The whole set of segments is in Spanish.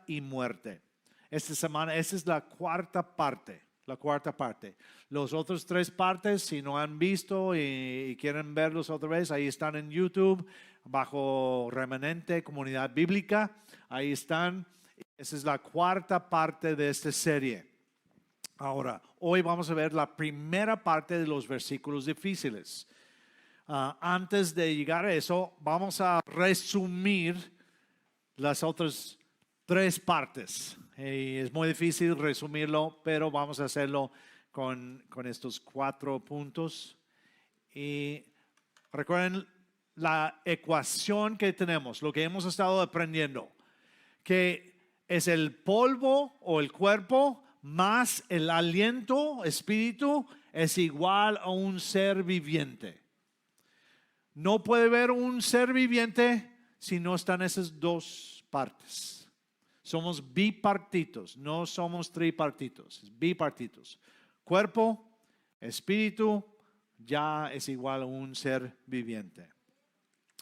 y muerte. Esta semana, esta es la cuarta parte. La cuarta parte. Los otros tres partes, si no han visto y quieren verlos otra vez, ahí están en YouTube, bajo Remanente Comunidad Bíblica. Ahí están. Esa es la cuarta parte de esta serie. Ahora, hoy vamos a ver la primera parte de los versículos difíciles. Antes de llegar a eso, vamos a resumir las otras tres partes. Es muy difícil resumirlo, pero vamos a hacerlo con estos 4 puntos. Y recuerden la ecuación que tenemos, lo que hemos estado aprendiendo, que es el polvo o el cuerpo más el aliento, espíritu, es igual a un ser viviente. No puede haber un ser viviente si no están esas dos partes. Somos bipartitos, no somos tripartitos, bipartitos. Cuerpo, espíritu, ya es igual a un ser viviente.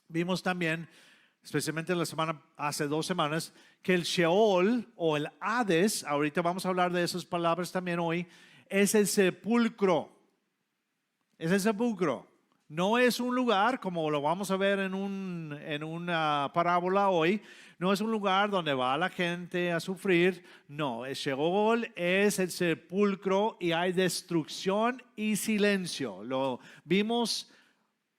Vimos también, especialmente hace 2 semanas, que el Sheol o el Hades, ahorita vamos a hablar de esas palabras también hoy, es el sepulcro. Es el sepulcro. No es un lugar, como lo vamos a ver en una parábola hoy, no es un lugar donde va la gente a sufrir. No, el Sheol es el sepulcro y hay destrucción y silencio. Lo vimos,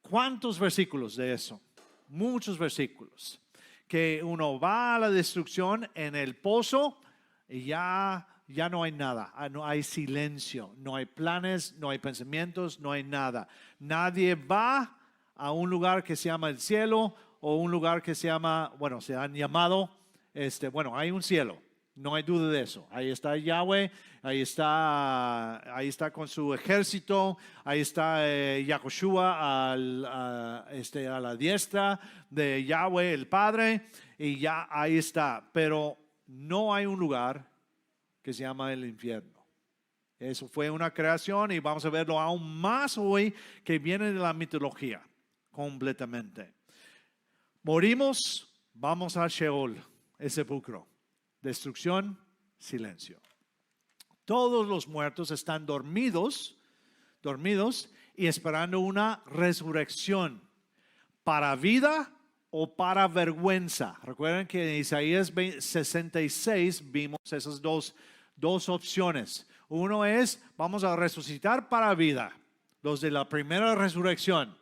¿cuántos versículos de eso? Muchos versículos. Que uno va a la destrucción en el pozo y ya no hay nada, no hay silencio, no hay planes, no hay pensamientos, no hay nada. Nadie va a un lugar que se llama el cielo o un lugar que se llama, bueno, se han llamado, hay un cielo, no hay duda de eso. Ahí está Yahweh, ahí está con su ejército, ahí está Yahushua a la diestra de Yahweh el Padre y ya ahí está. Pero no hay un lugar que se llama el infierno. Eso fue una creación y vamos a verlo aún más hoy, que viene de la mitología completamente. Morimos, vamos al Sheol, el sepulcro. Destrucción, silencio. Todos los muertos están dormidos y esperando una resurrección para vida o para vergüenza. Recuerden que en Isaías 66 vimos esas dos opciones. Uno es, vamos a resucitar para vida, los de la primera resurrección.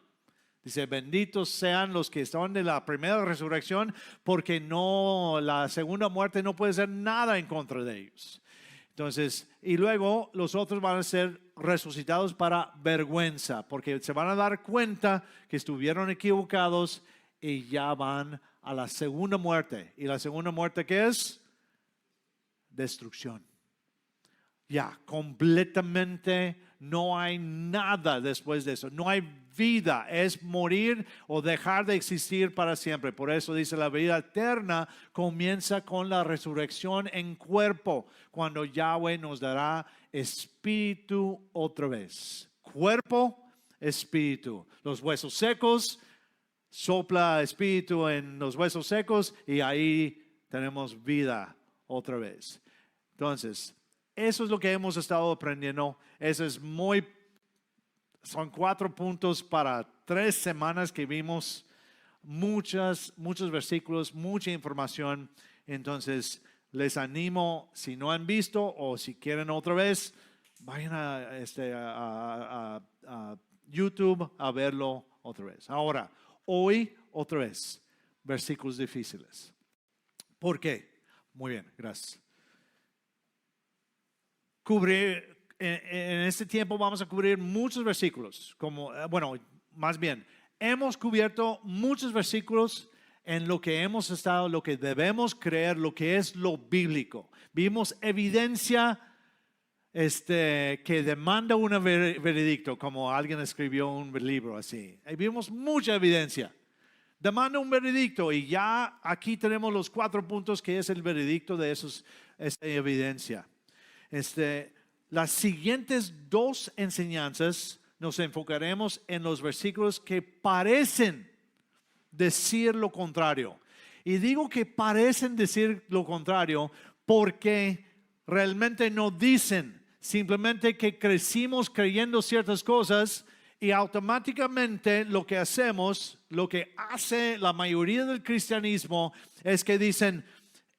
Dice, benditos sean los que están de la primera resurrección, porque la segunda muerte no puede ser nada en contra de ellos. Entonces, y luego los otros van a ser resucitados para vergüenza, porque se van a dar cuenta que estuvieron equivocados y ya van a la segunda muerte. ¿Y la segunda muerte qué es? Destrucción. Ya, completamente no hay nada después de eso. No hay vida, es morir o dejar de existir para siempre. Por eso dice la vida eterna comienza con la resurrección en cuerpo, cuando Yahweh nos dará espíritu otra vez. Cuerpo, espíritu. Los huesos secos, sopla espíritu en los huesos secos y ahí tenemos vida otra vez. Entonces, eso es lo que hemos estado aprendiendo. Son 4 puntos para 3 semanas que vimos muchos versículos, mucha información. Entonces, les animo, si no han visto o si quieren otra vez, vayan a YouTube a verlo otra vez. Ahora, hoy otra vez, versículos difíciles. ¿Por qué? Muy bien, gracias. En este tiempo vamos a cubrir muchos versículos, hemos cubierto muchos versículos en lo que hemos estado, lo que debemos creer, lo que es lo bíblico. Vimos evidencia que demanda un veredicto, como alguien escribió un libro así. Ahí vimos mucha evidencia. Demanda un veredicto y ya aquí tenemos los 4 puntos que es el veredicto de esa evidencia. Las siguientes 2 enseñanzas nos enfocaremos en los versículos que parecen decir lo contrario. Y digo que parecen decir lo contrario porque realmente no dicen, simplemente que crecimos creyendo ciertas cosas y automáticamente lo que hacemos, lo que hace la mayoría del cristianismo es que dicen,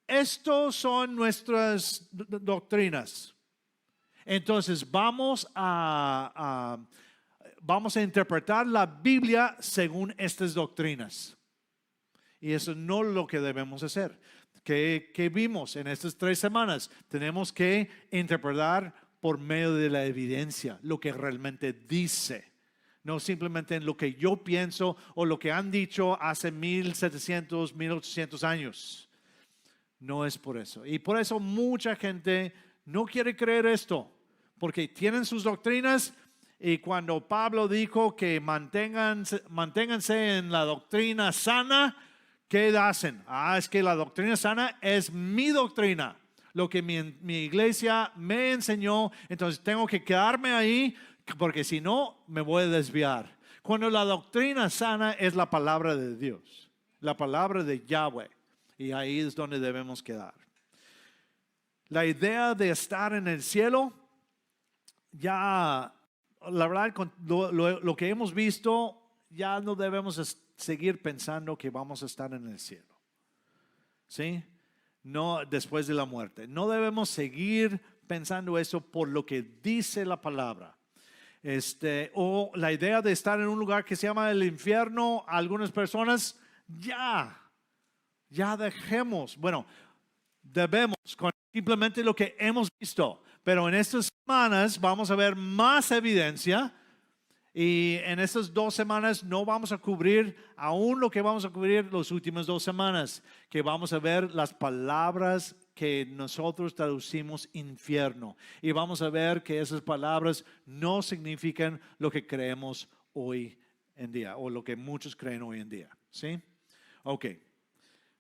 estos son nuestras doctrinas. Entonces vamos a interpretar la Biblia según estas doctrinas. Y eso no es lo que debemos hacer. ¿Qué vimos en estas 3 semanas? Tenemos que interpretar por medio de la evidencia lo que realmente dice. No simplemente en lo que yo pienso o lo que han dicho hace 1700, 1800 años. No es por eso. Y por eso mucha gente no quiere creer esto. Porque tienen sus doctrinas y cuando Pablo dijo que manténganse en la doctrina sana, ¿qué hacen? Es que la doctrina sana es mi doctrina. Lo que mi iglesia me enseñó, entonces tengo que quedarme ahí porque si no me voy a desviar. Cuando la doctrina sana es la palabra de Dios, la palabra de Yahweh, y ahí es donde debemos quedar. La idea de estar en el cielo, ya, la verdad, con lo que hemos visto, ya no debemos seguir pensando que vamos a estar en el cielo. ¿Sí? No después de la muerte. No debemos seguir pensando eso por lo que dice la palabra. O la idea de estar en un lugar que se llama el infierno, algunas personas ya dejemos, debemos con simplemente lo que hemos visto, pero en estas semanas vamos a ver más evidencia y en estas 2 semanas no vamos a cubrir aún lo que vamos a cubrir las últimas 2 semanas, que vamos a ver las palabras que nosotros traducimos infierno y vamos a ver que esas palabras no significan lo que creemos hoy en día o lo que muchos creen hoy en día. ¿Sí? Ok,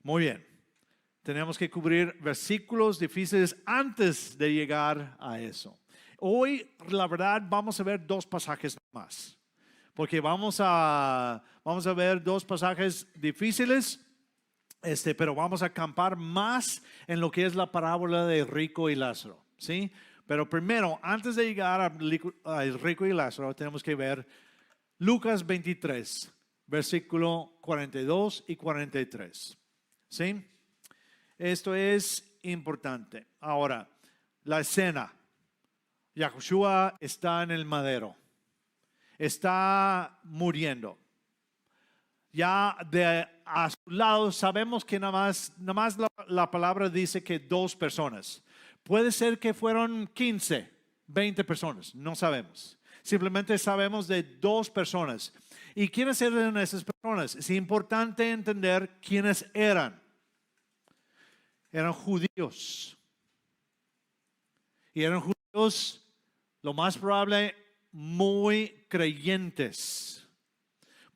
muy bien. Tenemos que cubrir versículos difíciles antes de llegar a eso. Hoy, la verdad, vamos a ver 2 pasajes más, porque vamos a ver 2 pasajes difíciles. Pero vamos a acampar más en lo que es la parábola de rico y Lázaro, ¿sí? Pero primero, antes de llegar al rico y Lázaro, tenemos que ver Lucas 23, versículo 42 y 43, ¿sí? Esto es importante. Ahora, la escena. Yahushua está en el madero. Está muriendo. Ya a su lado sabemos que nada más la palabra dice que 2 personas. Puede ser que fueron 15, 20 personas, no sabemos. Simplemente sabemos de 2 personas. ¿Y quiénes eran esas personas? Es importante entender quiénes eran. Eran judíos. Y eran judíos, lo más probable, muy creyentes.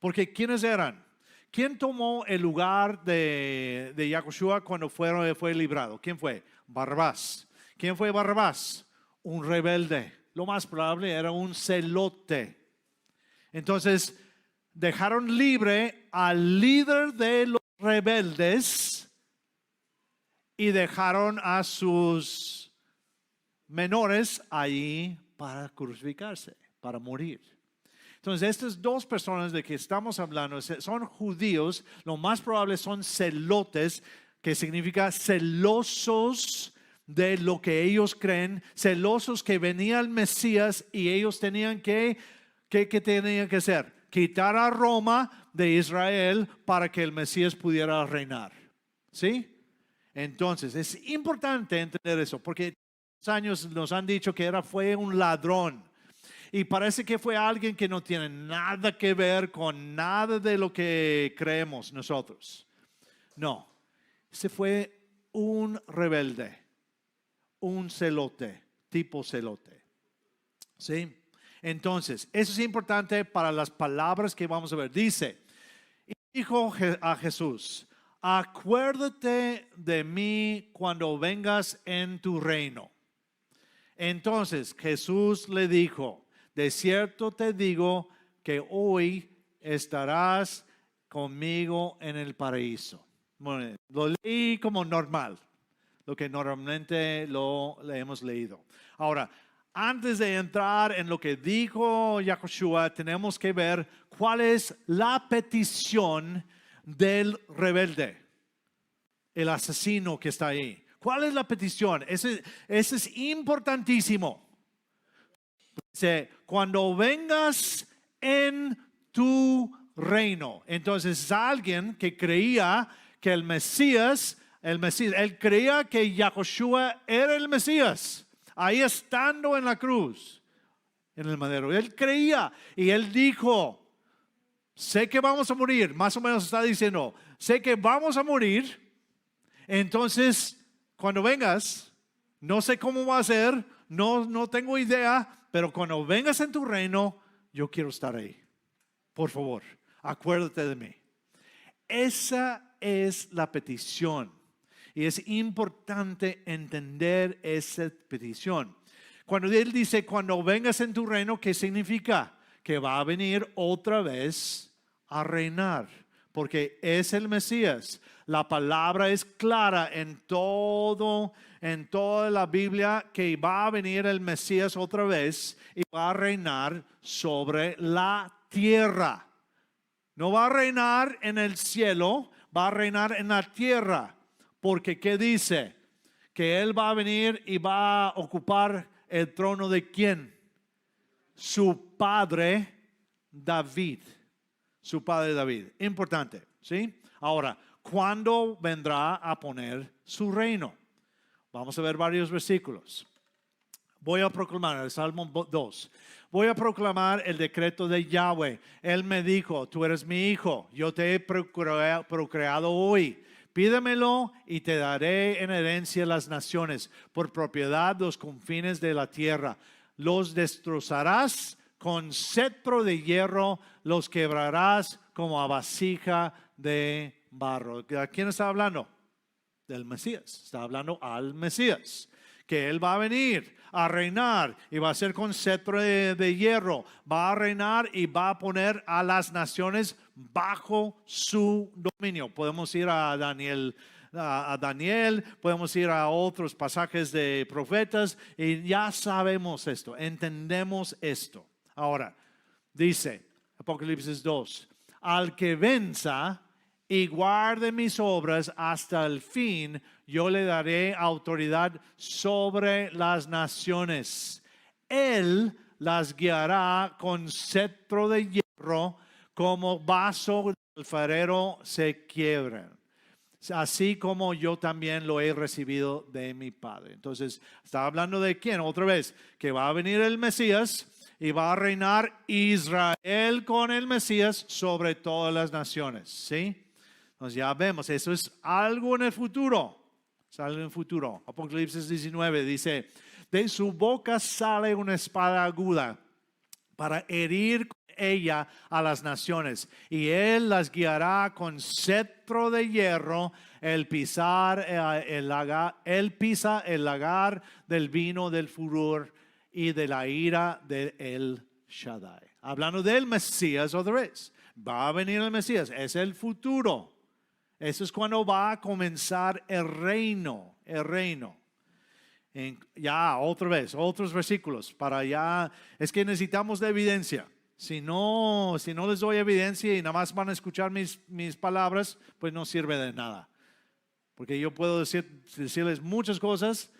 Porque ¿quiénes eran? ¿Quién tomó el lugar de Yahushua cuando fue librado? ¿Quién fue? Barrabás. ¿Quién fue Barrabás? Un rebelde. Lo más probable era un celote. Entonces, dejaron libre al líder de los rebeldes y dejaron a sus menores ahí para crucificarse, para morir. Entonces, estas 2 personas de que estamos hablando son judíos, lo más probable son celotes, que significa celosos de lo que ellos creen, celosos que venía el Mesías y ellos tenían ¿qué tenían que hacer? Quitar a Roma de Israel para que el Mesías pudiera reinar. ¿Sí? Entonces, es importante entender eso, porque años nos han dicho que fue un ladrón. Y parece que fue alguien que no tiene nada que ver con nada de lo que creemos nosotros. No, ese fue un rebelde, un celote, tipo celote. ¿Sí? Entonces, eso es importante para las palabras que vamos a ver. Dice, dijo a Jesús, acuérdate de mí cuando vengas en tu reino. Entonces Jesús le dijo, de cierto te digo que hoy estarás conmigo en el paraíso. Bueno, lo leí como normal, lo que normalmente lo hemos leído. Ahora, antes de entrar en lo que dijo Yahushua, tenemos que ver cuál es la petición del rebelde, el asesino que está ahí. ¿Cuál es la petición? Ese es importantísimo. Dice, cuando vengas en tu reino. Entonces es alguien que creía que el Mesías, él creía que Yahushua era el Mesías, ahí estando en la cruz, en el madero. Él creía y él dijo, sé que vamos a morir, más o menos está diciendo, sé que vamos a morir, entonces cuando vengas, no sé cómo va a ser, no tengo idea, pero cuando vengas en tu reino, yo quiero estar ahí. Por favor, acuérdate de mí. Esa es la petición. Y es importante entender esa petición. Cuando Él dice, cuando vengas en tu reino, ¿qué significa? Que va a venir otra vez a reinar. Porque es el Mesías. La palabra es clara en toda la Biblia que va a venir el Mesías otra vez y va a reinar sobre la tierra. No va a reinar en el cielo, va a reinar en la tierra. Porque ¿qué dice? Que Él va a venir y va a ocupar el trono de ¿quién? Su padre David. Su padre David. Importante, ¿sí? Ahora, ¿cuándo vendrá a poner su reino? Vamos a ver varios versículos. Voy a proclamar el Salmo 2. Voy a proclamar el decreto de Yahweh. Él me dijo, tú eres mi hijo, yo te he procreado hoy. Pídemelo y te daré en herencia las naciones, por propiedad los confines de la tierra. Los destrozarás con cetro de hierro, los quebrarás como a vasija de barro. ¿A quién está hablando? Del Mesías. Está hablando al Mesías. Que Él va a venir a reinar y va a ser con cetro de hierro. Va a reinar y va a poner a las naciones bajo su dominio. Podemos ir a Daniel, podemos ir a otros pasajes de profetas y ya sabemos esto, entendemos esto. Ahora, dice Apocalipsis 2, al que venza y guarde mis obras hasta el fin, yo le daré autoridad sobre las naciones. Él las guiará con cetro de hierro, como vaso del alfarero se quiebran. Así como yo también lo he recibido de mi Padre. Entonces, está hablando de quién otra vez, que va a venir el Mesías y va a reinar Israel con el Mesías sobre todas las naciones. ¿Sí? Entonces ya vemos, eso es algo en el futuro. Es algo en el futuro. Apocalipsis 19 dice, de su boca sale una espada aguda para herir con ella a las naciones. Y él las guiará con cetro de hierro. Él pisa el lagar del vino del furor y de la ira de El Shaddai. Hablando del Mesías otra vez. Va a venir el Mesías. Es el futuro. Eso es cuando va a comenzar el reino. El reino. Ya, otra vez, otros versículos para ya. Es que necesitamos de evidencia. Si no les doy evidencia y nada más van a escuchar mis palabras, pues no sirve de nada. Porque yo puedo decirles muchas cosas,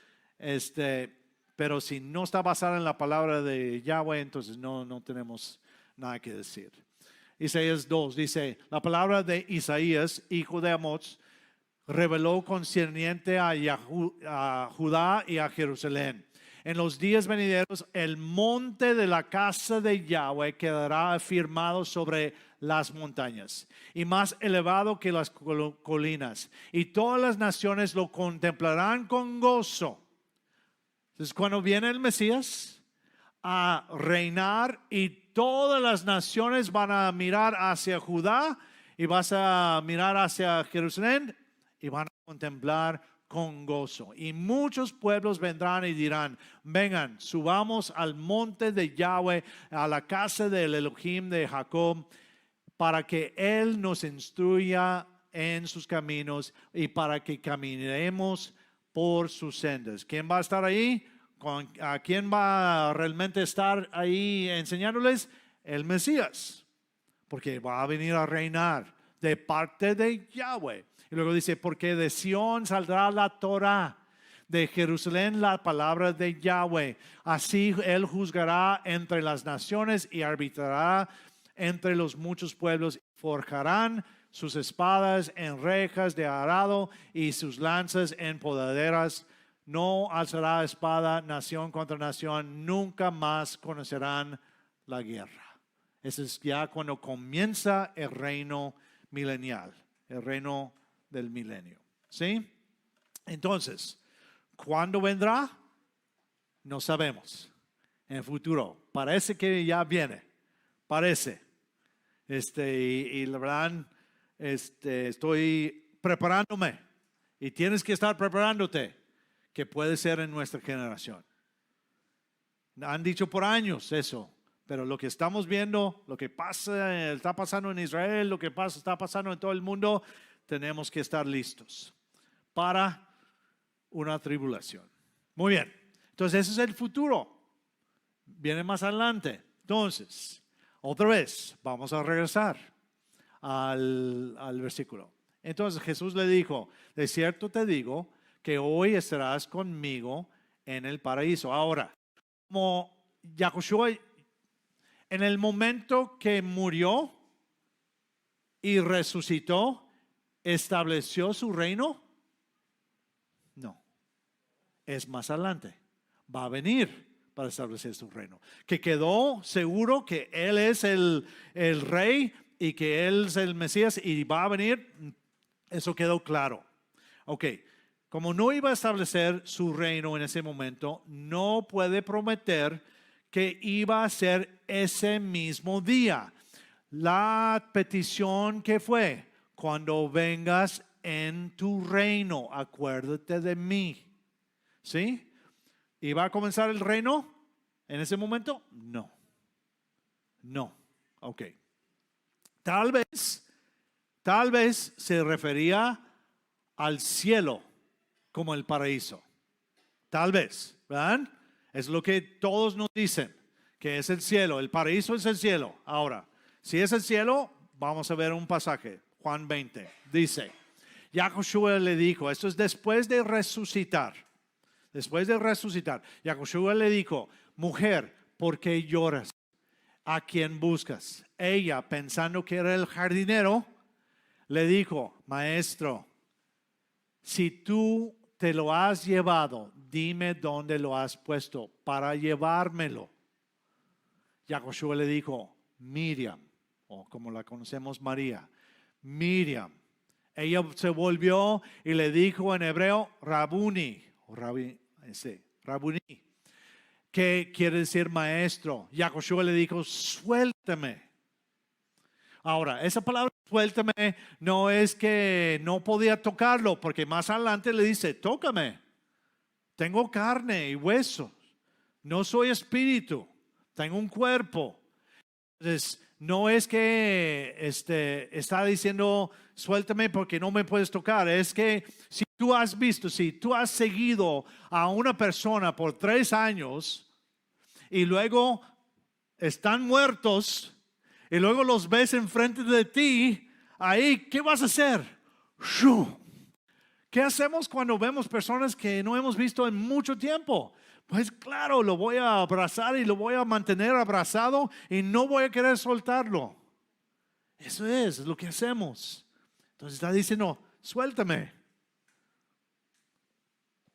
pero si no está basada en la palabra de Yahweh, entonces no tenemos nada que decir. Isaías 2 dice, la palabra de Isaías, hijo de Amoz, reveló concerniente a Judá y a Jerusalén. En los días venideros, el monte de la casa de Yahweh quedará afirmado sobre las montañas y más elevado que las colinas. Y todas las naciones lo contemplarán con gozo. Entonces, cuando viene el Mesías a reinar y todas las naciones van a mirar hacia Judá y vas a mirar hacia Jerusalén y van a contemplar con gozo. Y muchos pueblos vendrán y dirán, vengan, subamos al monte de Yahweh, a la casa del Elohim de Jacob, para que Él nos instruya en sus caminos y para que caminemos por sus sendas. ¿Quién va a estar ahí? ¿A quién va a realmente estar ahí enseñándoles? El Mesías, porque va a venir a reinar de parte de Yahweh. Y luego dice, porque de Sión saldrá la Torah, de Jerusalén la palabra de Yahweh. Así él juzgará entre las naciones y arbitrará entre los muchos pueblos. Forjarán sus espadas en rejas de arado y sus lanzas en podaderas. No alzará espada nación contra nación, nunca más conocerán la guerra. Ese es ya cuando comienza el reino milenial, el reino del milenio. ¿Sí? Entonces, ¿cuándo vendrá? No sabemos. En el futuro. Parece que ya viene. Parece. Y la verdad, estoy preparándome. Y tienes que estar preparándote. Que puede ser en nuestra generación. Han dicho por años eso. Pero lo que estamos viendo, lo que pasa, está pasando en Israel, lo que está pasando en todo el mundo, tenemos que estar listos para una tribulación. Muy bien. Entonces ese es el futuro. Viene más adelante. Entonces, otra vez, vamos a regresar al versículo. Entonces Jesús le dijo, de cierto te digo que hoy estarás conmigo en el paraíso. Ahora, como Yahushua, en el momento que murió y resucitó, ¿estableció su reino? No, es más adelante. Va a venir para establecer su reino. Que quedó seguro que Él es el rey y que Él es el Mesías y va a venir, eso quedó claro. Ok, como no iba a establecer su reino en ese momento, no puede prometer que iba a ser ese mismo día. La petición que fue, cuando vengas en tu reino, acuérdate de mí. ¿Sí? ¿Iba a comenzar el reino en ese momento? No. No. Ok. Tal vez se refería al cielo como el paraíso. Tal vez, ¿verdad? Es lo que todos nos dicen, que es el cielo. El paraíso es el cielo. Ahora, si es el cielo, vamos a ver un pasaje. Juan 20. Dice, Yahushua le dijo, esto es después de resucitar. Después de resucitar, Yahushua le dijo, mujer, ¿por qué lloras? ¿A quién buscas? Ella, pensando que era el jardinero, le dijo, maestro, si tú te lo has llevado, dime dónde lo has puesto para llevármelo. Yahushua le dijo, Miriam, o como la conocemos María, Miriam. Ella se volvió y le dijo en hebreo, Rabuni, o Rabuni, que quiere decir maestro. Yahushua le dijo, suéltame. Ahora, esa palabra suéltame no es que no podía tocarlo, porque más adelante le dice, tócame. Tengo carne y huesos. No soy espíritu. Tengo un cuerpo. Entonces, no es que está diciendo, suéltame porque no me puedes tocar. Es que si tú has visto, si tú has seguido a una persona por 3 años y luego están muertos y luego los ves enfrente de ti, ahí, ¿qué vas a hacer? ¡Shoo! ¿Qué hacemos cuando vemos personas que no hemos visto en mucho tiempo? Pues claro, lo voy a abrazar y lo voy a mantener abrazado y no voy a querer soltarlo. Eso es lo que hacemos. Entonces está diciendo, suéltame.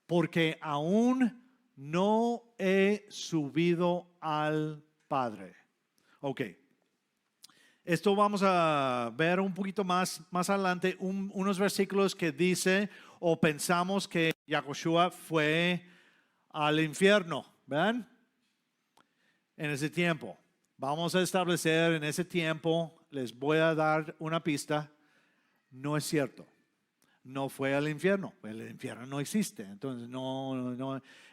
Porque aún no he subido al Padre. Ok. Esto vamos a ver un poquito más adelante, unos versículos que dice o pensamos que Yahushua fue al infierno, ¿ven? En ese tiempo. Vamos a establecer en ese tiempo, les voy a dar una pista, no es cierto. No fue al infierno, el infierno no existe. Entonces,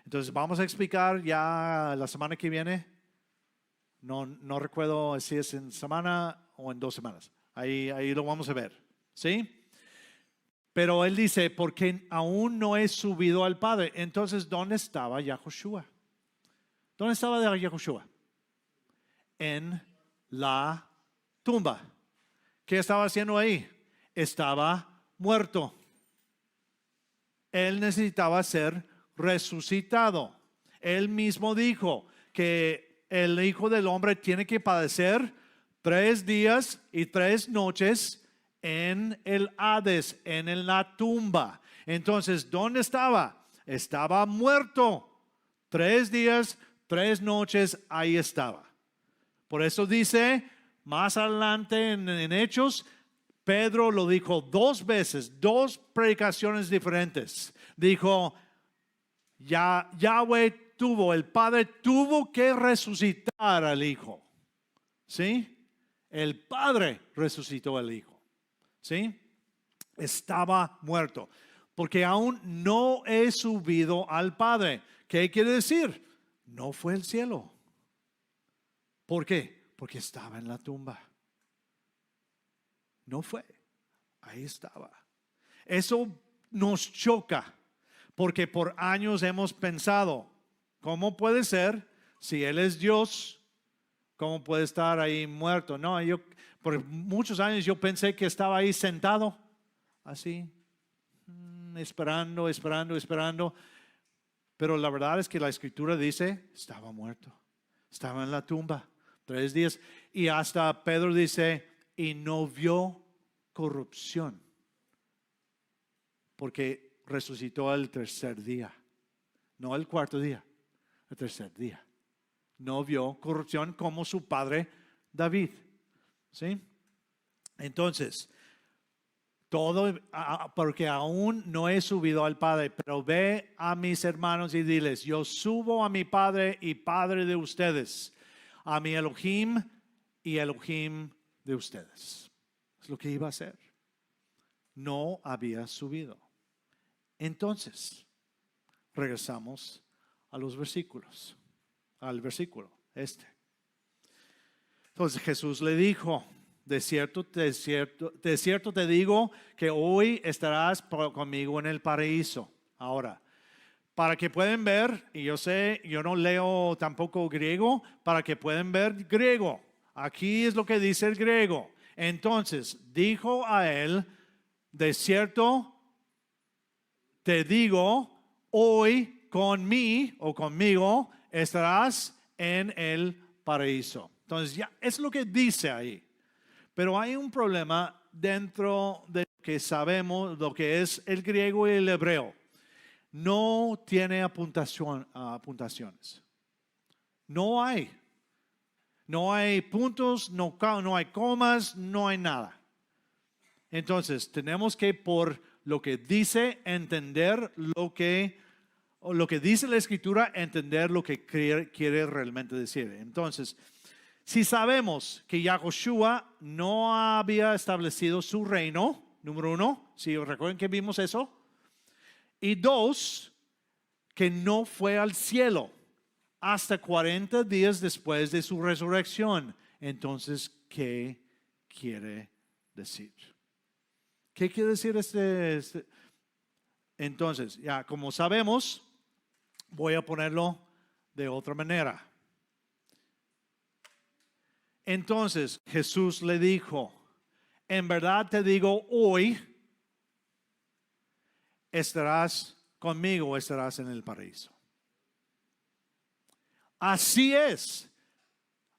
entonces vamos a explicar ya la semana que viene. No recuerdo si es en semana o en 2 semanas. Ahí lo vamos a ver. ¿Sí? Pero él dice, porque aún no he subido al Padre. Entonces, ¿dónde estaba Yahushua? ¿Dónde estaba Yahushua? En la tumba. ¿Qué estaba haciendo ahí? Estaba muerto. Él necesitaba ser resucitado. Él mismo dijo que el Hijo del Hombre tiene que padecer 3 días y 3 noches en el Hades, en la tumba. Entonces, ¿dónde estaba? Estaba muerto. 3 días, 3 noches, ahí estaba. Por eso dice, más adelante en Hechos, Pedro lo dijo 2 veces, 2 predicaciones diferentes. Dijo, Yahweh el Padre tuvo que resucitar al Hijo. ¿Sí? El Padre resucitó al Hijo. ¿Sí? Estaba muerto. Porque aún no he subido al Padre. ¿Qué quiere decir? No fue al cielo. ¿Por qué? Porque estaba en la tumba. No fue. Ahí estaba. Eso nos choca. Porque por años hemos pensado, ¿cómo puede ser si Él es Dios? ¿Cómo puede estar ahí muerto? No, por muchos años yo pensé que estaba ahí sentado, así, esperando. Pero la verdad es que la Escritura dice, estaba muerto, estaba en la tumba 3 días. Y hasta Pedro dice, y no vio corrupción, porque resucitó el 3er día, no el 4º día, el 3er día. No vio corrupción como su padre David. ¿Sí? Entonces, todo, porque aún no he subido al Padre, pero ve a mis hermanos y diles, yo subo a mi Padre y Padre de ustedes, a mi Elohim y Elohim de ustedes. Es lo que iba a hacer. No había subido. Entonces, regresamos a los versículos. Al versículo Entonces Jesús le dijo, de cierto te digo que hoy estarás conmigo en el paraíso. Ahora, para que puedan ver, y yo sé, yo no leo tampoco griego, para que puedan ver griego. Aquí es lo que dice el griego. Entonces dijo a él, de cierto te digo, hoy conmigo estarás en el paraíso. Entonces ya es lo que dice ahí. Pero hay un problema dentro de lo que sabemos, lo que es el griego y el hebreo. No tiene apuntaciones. No hay. No hay puntos, no hay comas, no hay nada. Entonces tenemos que por lo que dice entender lo que dice la Escritura, entender lo que quiere realmente decir. Entonces, si sabemos que Yahushua no había establecido su reino, número 1, si recuerden que vimos eso, y 2, que no fue al cielo hasta 40 días después de su resurrección. Entonces, ¿qué quiere decir? ¿Qué quiere decir este? Entonces, ya como sabemos, voy a ponerlo de otra manera. Entonces Jesús le dijo, en verdad te digo, hoy estarás conmigo, estarás en el paraíso. Así es.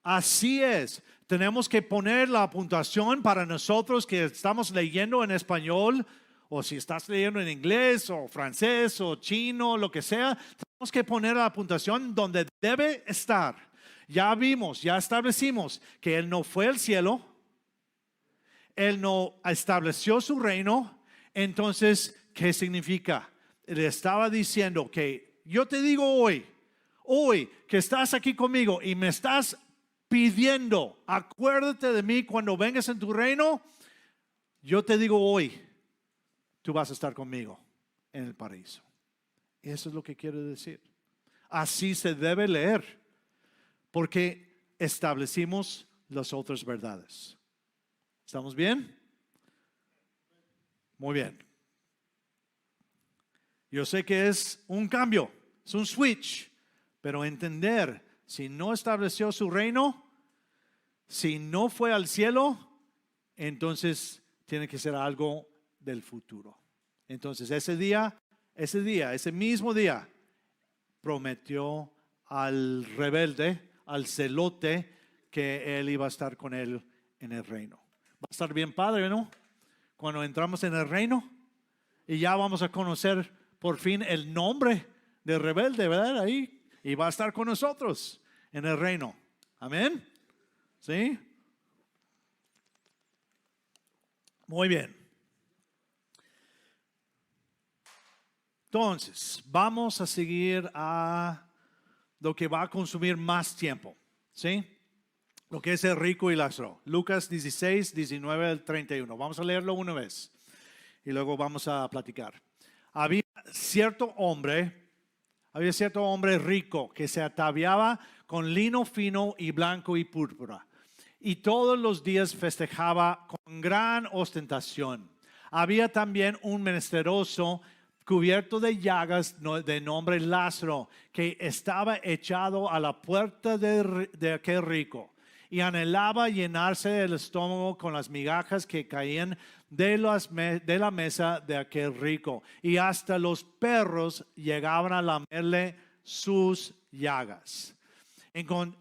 Así es. Tenemos que poner la puntuación para nosotros que estamos leyendo en español, o si estás leyendo en inglés o francés o chino, lo que sea, tenemos que poner la puntuación donde debe estar. Ya vimos, ya establecimos que Él no fue al cielo, Él no estableció su reino. Entonces, ¿qué significa? Le estaba diciendo que yo te digo hoy que estás aquí conmigo y me estás pidiendo, acuérdate de mí cuando vengas en tu reino. Yo te digo hoy, tú vas a estar conmigo en el paraíso. Eso es lo que quiere decir. Así se debe leer, porque establecimos las otras verdades. ¿Estamos bien? Muy bien. Yo sé que es un cambio, es un switch, pero entender, si no estableció su reino, si no fue al cielo, entonces tiene que ser algo del futuro. Entonces ese mismo día, prometió al rebelde, al celote, que él iba a estar con él en el reino. Va a estar bien padre, ¿no? Cuando entramos en el reino y ya vamos a conocer por fin el nombre del rebelde, ¿verdad? Ahí, y va a estar con nosotros en el reino. Amén. ¿Sí? Muy bien. Entonces, vamos a seguir a lo que va a consumir más tiempo. ¿Sí? Lo que es el rico y Lázaro. Lucas 16, 19 al 31. Vamos a leerlo una vez y luego vamos a platicar. Había cierto hombre rico que se ataviaba con lino fino y blanco y púrpura, y todos los días festejaba con gran ostentación. Había también un menesteroso cubierto de llagas de nombre Lázaro, que estaba echado a la puerta de aquel rico, y anhelaba llenarse el estómago con las migajas que caían de la mesa de aquel rico, y hasta los perros llegaban a lamerle sus llagas.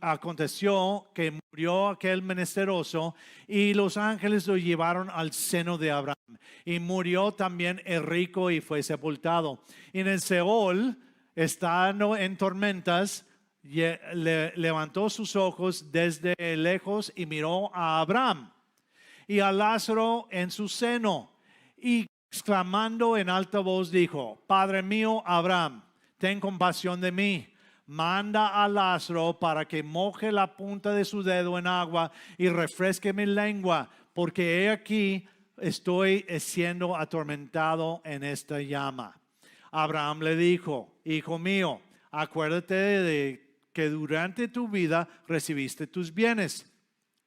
Aconteció que murió aquel menesteroso, y los ángeles lo llevaron al seno de Abraham, y murió también el rico y fue sepultado. Y en el Seol, estando en tormentas, levantó sus ojos desde lejos y miró a Abraham y a Lázaro en su seno, y exclamando en alta voz dijo: Padre mío Abraham, ten compasión de mí. Manda a Lázaro para que moje la punta de su dedo en agua y refresque mi lengua, porque he aquí estoy siendo atormentado en esta llama. Abraham le dijo: Hijo mío, acuérdate de que durante tu vida recibiste tus bienes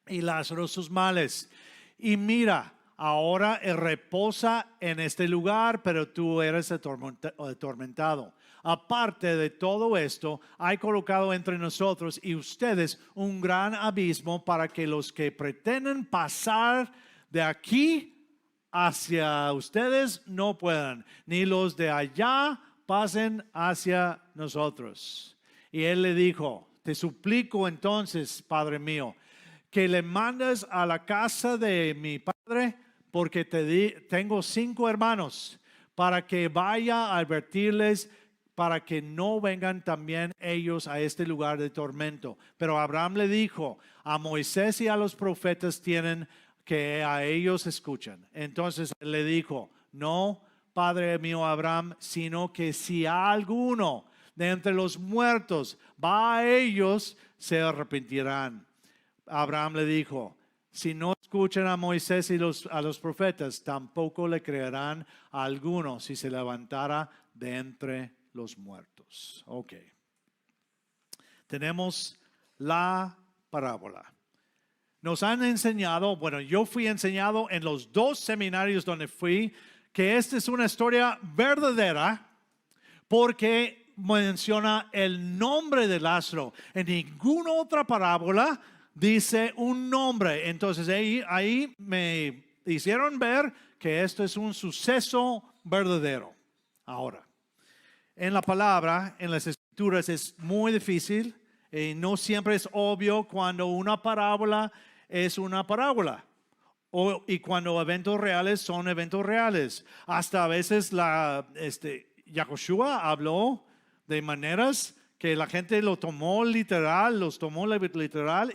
y Lázaro sus males. Y mira, ahora reposa en este lugar, pero tú eres atormentado. Aparte de todo esto, hay colocado entre nosotros y ustedes un gran abismo, para que los que pretenden pasar de aquí hacia ustedes no puedan, ni los de allá pasen hacia nosotros. Y él le dijo: te suplico entonces, Padre mío, que le mandes a la casa de mi padre, porque tengo 5 hermanos, para que vaya a advertirles, para que no vengan también ellos a este lugar de tormento. Pero Abraham le dijo: a Moisés y a los profetas tienen que a ellos escuchan. Entonces él le dijo: no, Padre mío Abraham, sino que si alguno de entre los muertos va a ellos, se arrepentirán. Abraham le dijo: si no escuchan a Moisés y a los profetas, tampoco le creerán a alguno si se levantara de entre los muertos. Ok. Tenemos la parábola. Nos han enseñado, bueno, yo fui enseñado en los 2 seminarios donde fui, que esta es una historia verdadera, porque menciona el nombre de Lázaro. En ninguna otra parábola dice un nombre. Entonces ahí me hicieron ver que esto es un suceso verdadero. Ahora, en la palabra, en las escrituras, es muy difícil y no siempre es obvio cuando una parábola es una parábola, y cuando eventos reales son eventos reales. Hasta a veces Yahushua habló de maneras que la gente los tomó literal,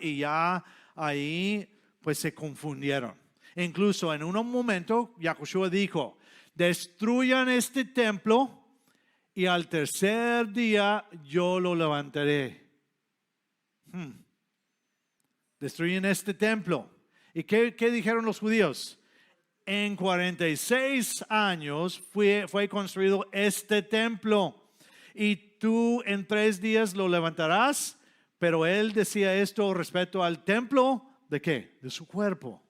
y ya ahí pues se confundieron. Incluso en un momento Yahushua dijo: destruyan este templo y al tercer día yo lo levantaré. Destruyen este templo. ¿Y qué dijeron los judíos? En 46 años fue construido este templo, y tú en 3 días lo levantarás. Pero él decía esto respecto al templo, ¿de qué? De su cuerpo.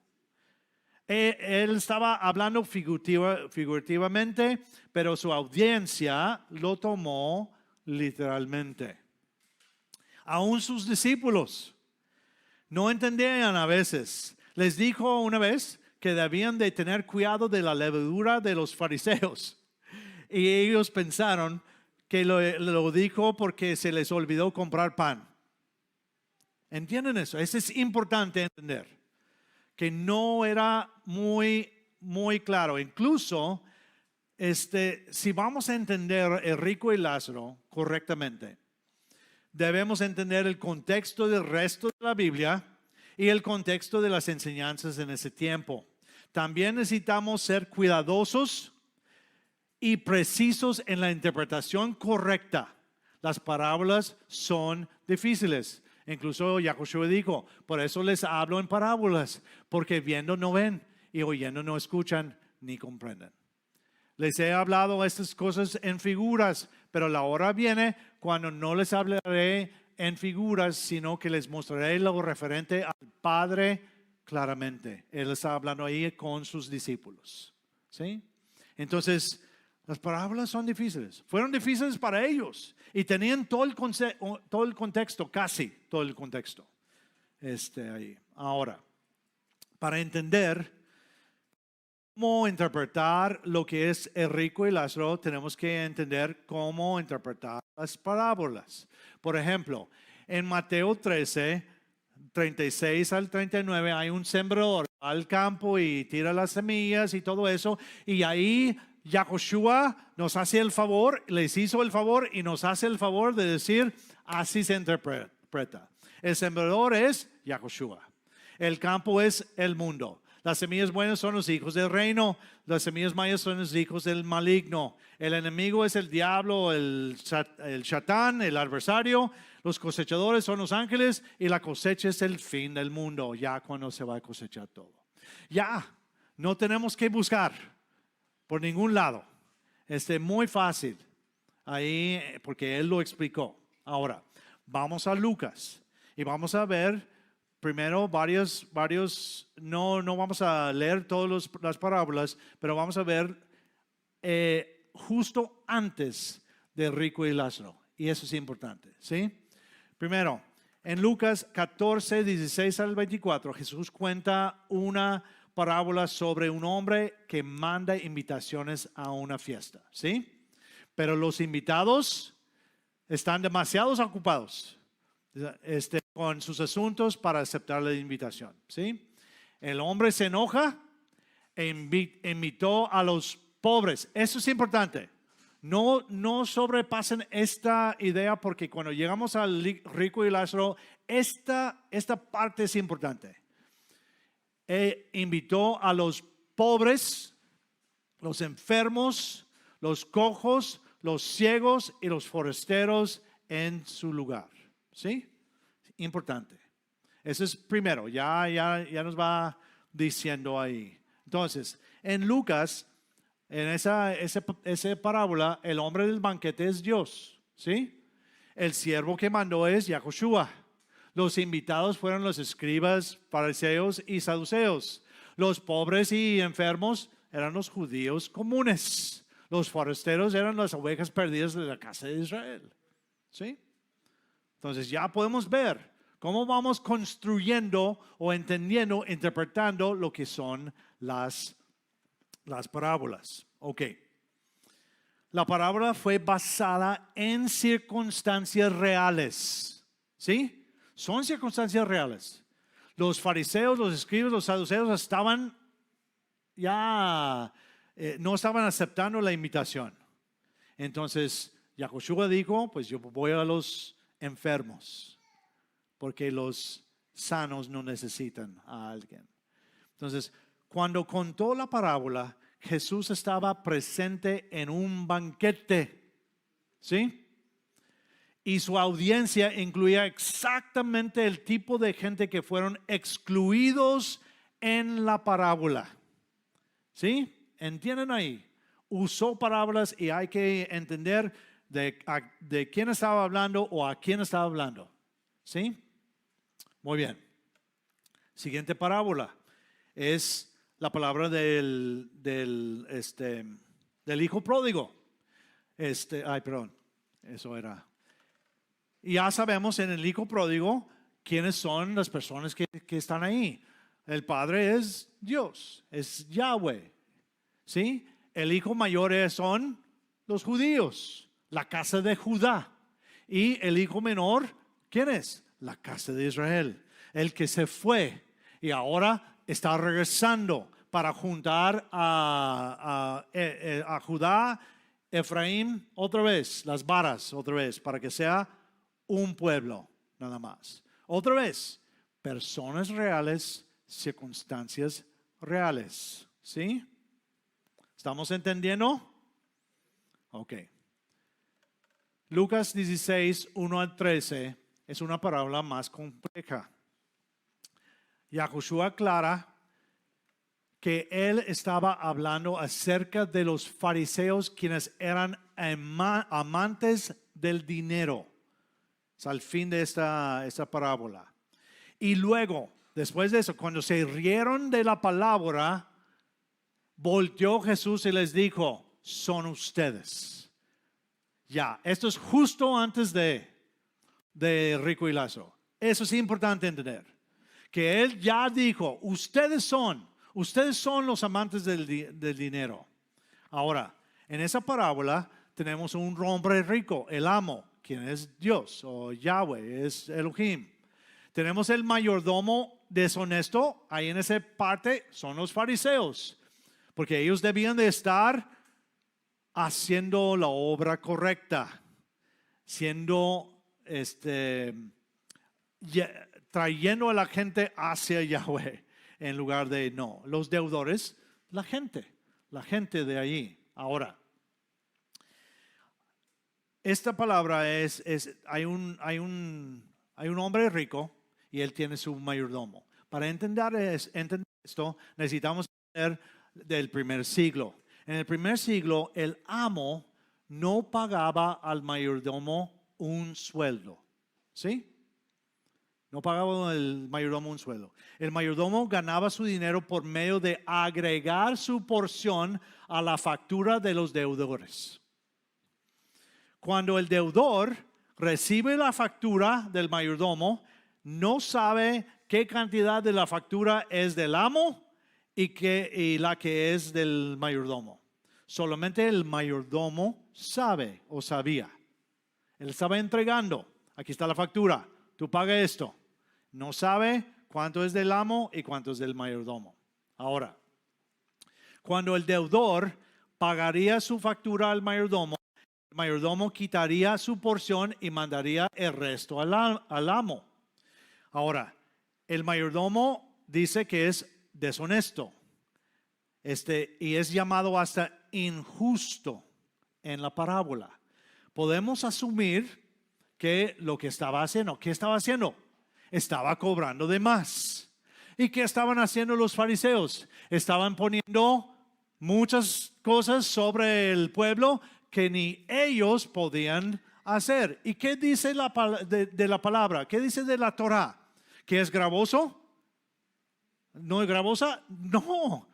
Él estaba hablando figurativamente, pero su audiencia lo tomó literalmente. Aún sus discípulos no entendían a veces. Les dijo una vez que debían de tener cuidado de la levadura de los fariseos. Y ellos pensaron que lo dijo porque se les olvidó comprar pan. ¿Entienden eso? Eso es importante entender. Que no era muy claro. Incluso, si vamos a entender el rico y Lázaro correctamente, debemos entender el contexto del resto de la Biblia y el contexto de las enseñanzas en ese tiempo. También necesitamos ser cuidadosos y precisos en la interpretación correcta. Las parábolas son difíciles. Incluso Yahushua dijo, por eso les hablo en parábolas, porque viendo no ven y oyendo no escuchan ni comprenden. Les he hablado estas cosas en figuras, pero la hora viene cuando no les hablaré en figuras, sino que les mostraré lo referente al Padre claramente. Él está hablando ahí con sus discípulos. ¿Sí? Entonces, las parábolas son difíciles. Fueron difíciles para ellos y tenían todo el contexto, casi todo el contexto. Ahí. Ahora, para entender cómo interpretar lo que es el rico y Lázaro, tenemos que entender cómo interpretar las parábolas. Por ejemplo, en Mateo 13, 36 al 39, hay un sembrador al campo y tira las semillas y todo eso. Y ahí Yahushua nos hace el favor, les hizo el favor y nos hace el favor de decir, así se interpreta. El sembrador es Yahushua. El campo es el mundo. Las semillas buenas son los hijos del reino. Las semillas malas son los hijos del maligno. El enemigo es el diablo, el Satán, el adversario. Los cosechadores son los ángeles y la cosecha es el fin del mundo, ya cuando se va a cosechar todo. Ya, no tenemos que buscar por ningún lado. Muy fácil ahí porque él lo explicó. Ahora, vamos a Lucas y vamos a ver primero varios, no vamos a leer todas las parábolas, pero vamos a ver justo antes de rico y Lázaro. Y eso es importante, ¿sí? Primero, en Lucas 14, 16 al 24, Jesús cuenta una parábola sobre un hombre que manda invitaciones a una fiesta, ¿sí? Pero los invitados están demasiado ocupados con sus asuntos para aceptar la invitación, ¿sí? El hombre se enoja e invitó a los pobres. Eso es importante. No sobrepasen esta idea porque cuando llegamos al rico y Lázaro, esta parte es importante. Invitó a los pobres, los enfermos, los cojos, los ciegos y los forasteros en su lugar. ¿Sí? Importante. Eso es primero, ya nos va diciendo ahí. Entonces, en Lucas, en esa parábola, el hombre del banquete es Dios. ¿Sí? El siervo que mandó es Yahushua. Los invitados fueron los escribas, fariseos y saduceos. Los pobres y enfermos eran los judíos comunes. Los forasteros eran las ovejas perdidas de la casa de Israel. ¿Sí? Entonces ya podemos ver cómo vamos construyendo o entendiendo, interpretando lo que son las parábolas. Ok. La parábola fue basada en circunstancias reales. ¿Sí? Son circunstancias reales. Los fariseos, los escribas, los saduceos estaban ya, no estaban aceptando la invitación. Entonces, Yahushua dijo, pues yo voy a los enfermos, porque los sanos no necesitan a alguien. Entonces, cuando contó la parábola, Jesús estaba presente en un banquete, ¿sí? Y su audiencia incluía exactamente el tipo de gente que fueron excluidos en la parábola, ¿sí? ¿Entienden ahí? Usó parábolas y hay que entender de quién estaba hablando o a quién estaba hablando. ¿Sí? Muy bien. Siguiente parábola es la palabra del hijo pródigo. Perdón, eso era. Y ya sabemos en el hijo pródigo quiénes son las personas que están ahí. El padre es Dios, es Yahweh. ¿Sí? El hijo mayor son los judíos, la casa de Judá. Y el hijo menor, ¿quién es? La casa de Israel. El que se fue y ahora está regresando para juntar a Judá, Efraín, otra vez, las varas, otra vez, para que sea un pueblo, nada más. Otra vez, personas reales, circunstancias reales. ¿Sí? ¿Estamos entendiendo? Ok. Lucas 16, 1 al 13 es una parábola más compleja. Yahushua aclara que él estaba hablando acerca de los fariseos quienes eran amantes del dinero. Es al fin de esta parábola. Y luego, después de eso, cuando se rieron de la palabra, volteó Jesús y les dijo, son ustedes. Ya, esto es justo antes de Rico y Lazo. Eso es importante entender. Que él ya dijo, ustedes son los amantes del dinero. Ahora, en esa parábola tenemos un hombre rico, el amo, quien es Dios o Yahweh, es Elohim. Tenemos el mayordomo deshonesto, ahí en esa parte son los fariseos, porque ellos debían de estar haciendo la obra correcta, siendo trayendo a la gente hacia Yahweh en lugar de no. Los deudores, la gente de allí. Ahora, esta palabra hay un hombre rico y él tiene su mayordomo. Para entender esto, necesitamos entender del primer siglo. En el primer siglo, el amo no pagaba al mayordomo un sueldo. ¿Sí? No pagaba el mayordomo un sueldo. El mayordomo ganaba su dinero por medio de agregar su porción a la factura de los deudores. Cuando el deudor recibe la factura del mayordomo, no sabe qué cantidad de la factura es del amo y la que es del mayordomo. Solamente el mayordomo sabe o sabía. Él estaba entregando. Aquí está la factura. Tú paga esto. No sabe cuánto es del amo y cuánto es del mayordomo. Ahora, cuando el deudor pagaría su factura al mayordomo, el mayordomo quitaría su porción y mandaría el resto al amo. Ahora, el mayordomo dice que es deshonesto. Y es llamado hasta injusto en la parábola. Podemos asumir que lo que estaba haciendo, ¿qué estaba haciendo? Estaba cobrando de más. ¿Y qué estaban haciendo los fariseos? Estaban poniendo muchas cosas sobre el pueblo que ni ellos podían hacer. ¿Y qué dice de la palabra? ¿Qué dice de la Torah? ¿Que es gravoso? ¿No es gravosa? No.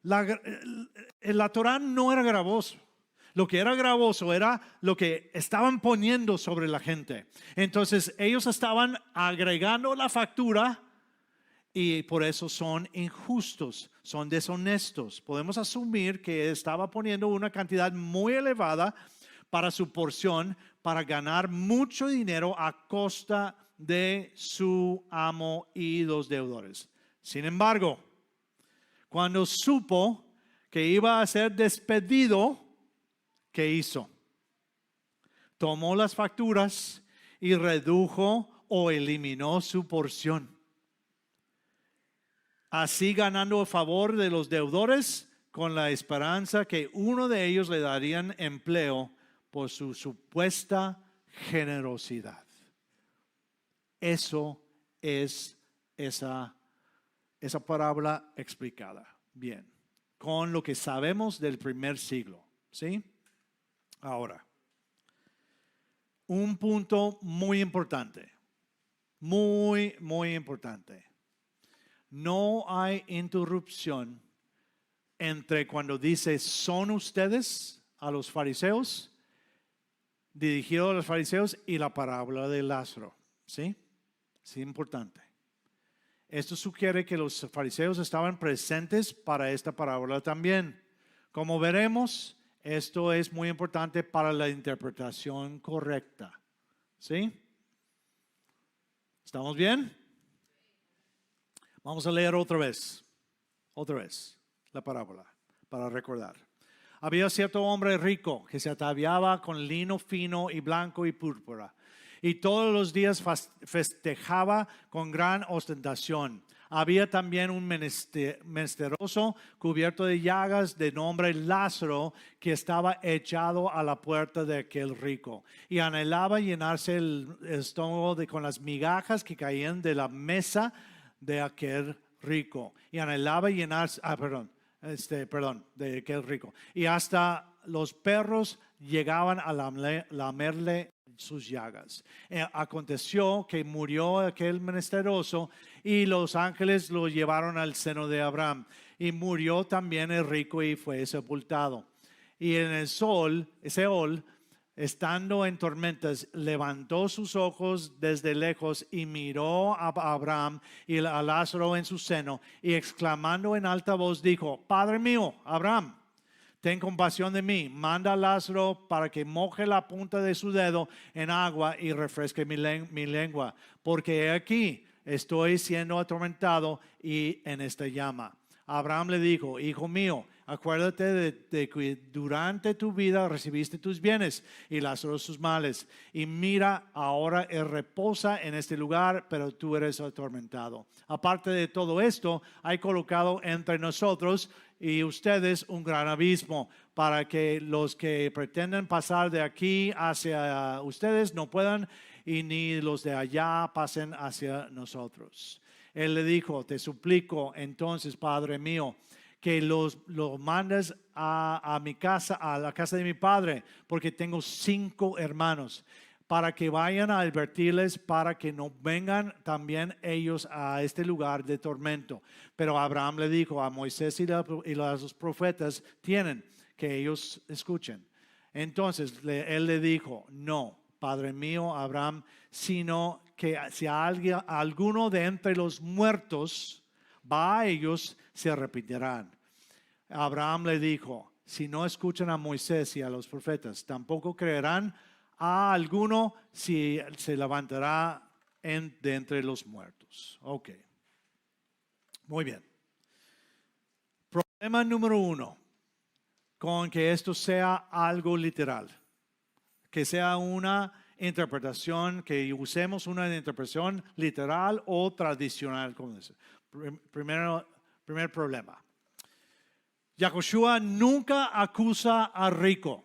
La Torah no era gravoso. Lo que era gravoso era lo que estaban poniendo sobre la gente. Entonces ellos estaban agregando la factura y por eso son injustos, son deshonestos. Podemos asumir que estaba poniendo una cantidad muy elevada para su porción, para ganar mucho dinero a costa de su amo y los deudores. Sin embargo, cuando supo que iba a ser despedido, ¿qué hizo? Tomó las facturas y redujo o eliminó su porción. Así ganando el favor de los deudores con la esperanza que uno de ellos le darían empleo por su supuesta generosidad. Eso es esa parábola explicada. Bien, con lo que sabemos del primer siglo. ¿Sí? Ahora, un punto muy importante, muy importante. no hay interrupción entre cuando dice son ustedes a los fariseos, dirigido a los fariseos, y la parábola de Lázaro. ¿Sí? Es importante. Esto sugiere que los fariseos estaban presentes para esta parábola también. Como veremos, esto es muy importante para la interpretación correcta. ¿Sí? ¿Estamos bien? Vamos a leer otra vez la parábola para recordar. Había cierto hombre rico que se ataviaba con lino fino y blanco y púrpura, y todos los días festejaba con gran ostentación. Había también un menesteroso cubierto de llagas de nombre Lázaro, que estaba echado a la puerta de aquel rico, y anhelaba llenarse el estómago con las migajas que caían de la mesa de aquel rico. Y anhelaba llenarse, de aquel rico. Y hasta los perros llegaban a lamerle sus llagas. Aconteció que murió aquel menesteroso, y los ángeles lo llevaron al seno de Abraham. Y murió también el rico y fue sepultado. Y en el Seol, estando en tormentas, levantó sus ojos desde lejos y miró a Abraham y a Lázaro en su seno, y exclamando en alta voz dijo: Padre mío, Abraham, ten compasión de mí, manda a Lázaro para que moje la punta de su dedo en agua y refresque mi lengua, porque he aquí estoy siendo atormentado y en esta llama. Abraham le dijo: Hijo mío, acuérdate de que durante tu vida recibiste tus bienes y Lázaro sus males. Y mira, ahora él reposa en este lugar, pero tú eres atormentado. Aparte de todo esto, hay colocado entre nosotros y ustedes un gran abismo, para que los que pretenden pasar de aquí hacia ustedes no puedan, y ni los de allá pasen hacia nosotros. Él le dijo: te suplico entonces, Padre mío, que lo mandes a mi casa, a la casa de mi padre, porque tengo 5 hermanos, para que vayan a advertirles, para que no vengan también ellos a este lugar de tormento. Pero Abraham le dijo: a Moisés y los profetas tienen que ellos escuchen. Entonces él le dijo: no, Padre mío Abraham, sino que si alguno de entre los muertos va a ellos, se arrepentirán. Abraham le dijo: si no escuchan a Moisés y a los profetas, tampoco creerán a alguno si se levantará de entre los muertos. Ok, muy bien. Problema número 1 con que esto sea algo literal, que sea una interpretación, que usemos una interpretación literal o tradicional, como dice. Primer problema. Yahushua nunca acusa a rico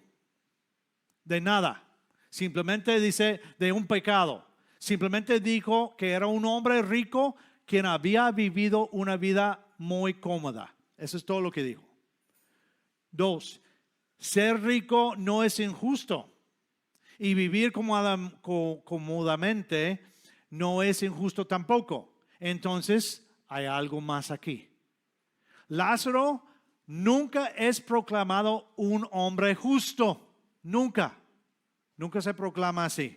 de nada. Simplemente dice de un pecado. Simplemente dijo que era un hombre rico quien había vivido una vida muy cómoda. Eso es todo lo que dijo. 2. Ser rico no es injusto. Y vivir cómodamente no es injusto tampoco. Entonces hay algo más aquí. Lázaro nunca es proclamado un hombre justo. Nunca se proclama así.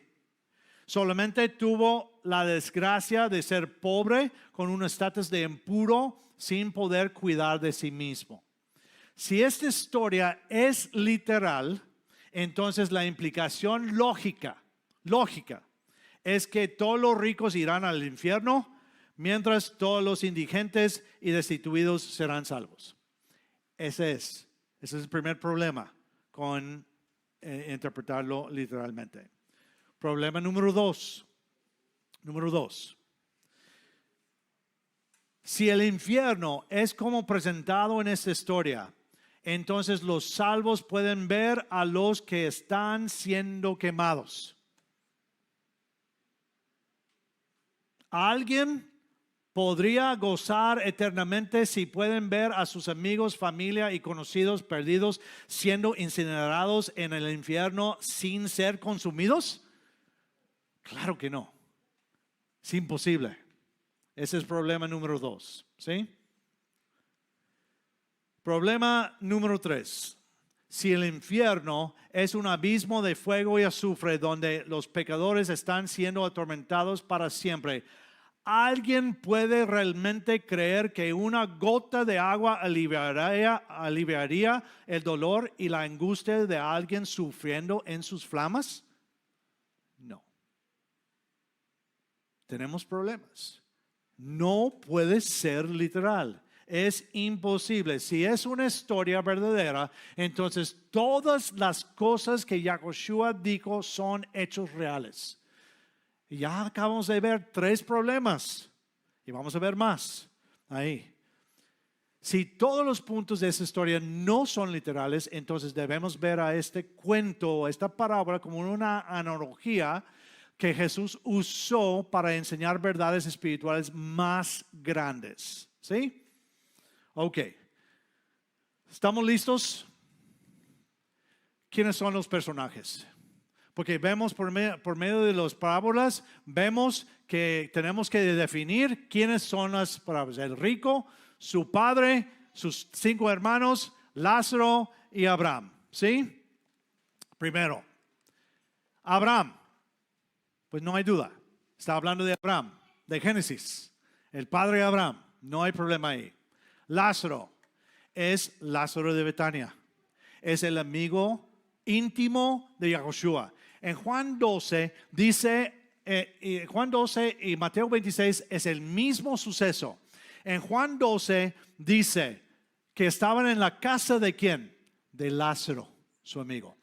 Solamente tuvo la desgracia de ser pobre, con un estatus de impuro, sin poder cuidar de sí mismo. Si esta historia es literal, entonces la implicación lógica es que todos los ricos irán al infierno, mientras todos los indigentes y destituidos serán salvos. Ese es el primer problema con interpretarlo literalmente. Problema número 2. Si el infierno es como presentado en esta historia, entonces los salvos pueden ver a los que están siendo quemados. ¿Alguien podría gozar eternamente si pueden ver a sus amigos, familia y conocidos perdidos siendo incinerados en el infierno sin ser consumidos? Claro que no. Es imposible. Ese es problema número 2, ¿sí? Problema número 3. Si el infierno es un abismo de fuego y azufre donde los pecadores están siendo atormentados para siempre, ¿alguien puede realmente creer que una gota de agua aliviaría el dolor y la angustia de alguien sufriendo en sus flamas? No. Tenemos problemas. No puede ser literal. Es imposible. Si es una historia verdadera, entonces todas las cosas que Yahushua dijo son hechos reales. Y ya acabamos de ver 3 problemas y vamos a ver más ahí. Si todos los puntos de esa historia no son literales, entonces debemos ver a este cuento, esta parábola como una analogía que Jesús usó para enseñar verdades espirituales más grandes. ¿Sí? Ok. ¿Estamos listos? ¿Quiénes son los personajes? Porque vemos por medio de las parábolas, vemos que tenemos que definir quiénes son las parábolas. El rico, su padre, sus 5 hermanos, Lázaro y Abraham. ¿Sí? Primero, Abraham. Pues no hay duda. Está hablando de Abraham, de Génesis. El padre de Abraham. No hay problema ahí. Lázaro es Lázaro de Betania. Es el amigo íntimo de Yahushua. En Juan 12 dice, Juan 12 y Mateo 26 es el mismo suceso. En Juan 12 dice que estaban en la casa de ¿quién? De Lázaro, su amigo.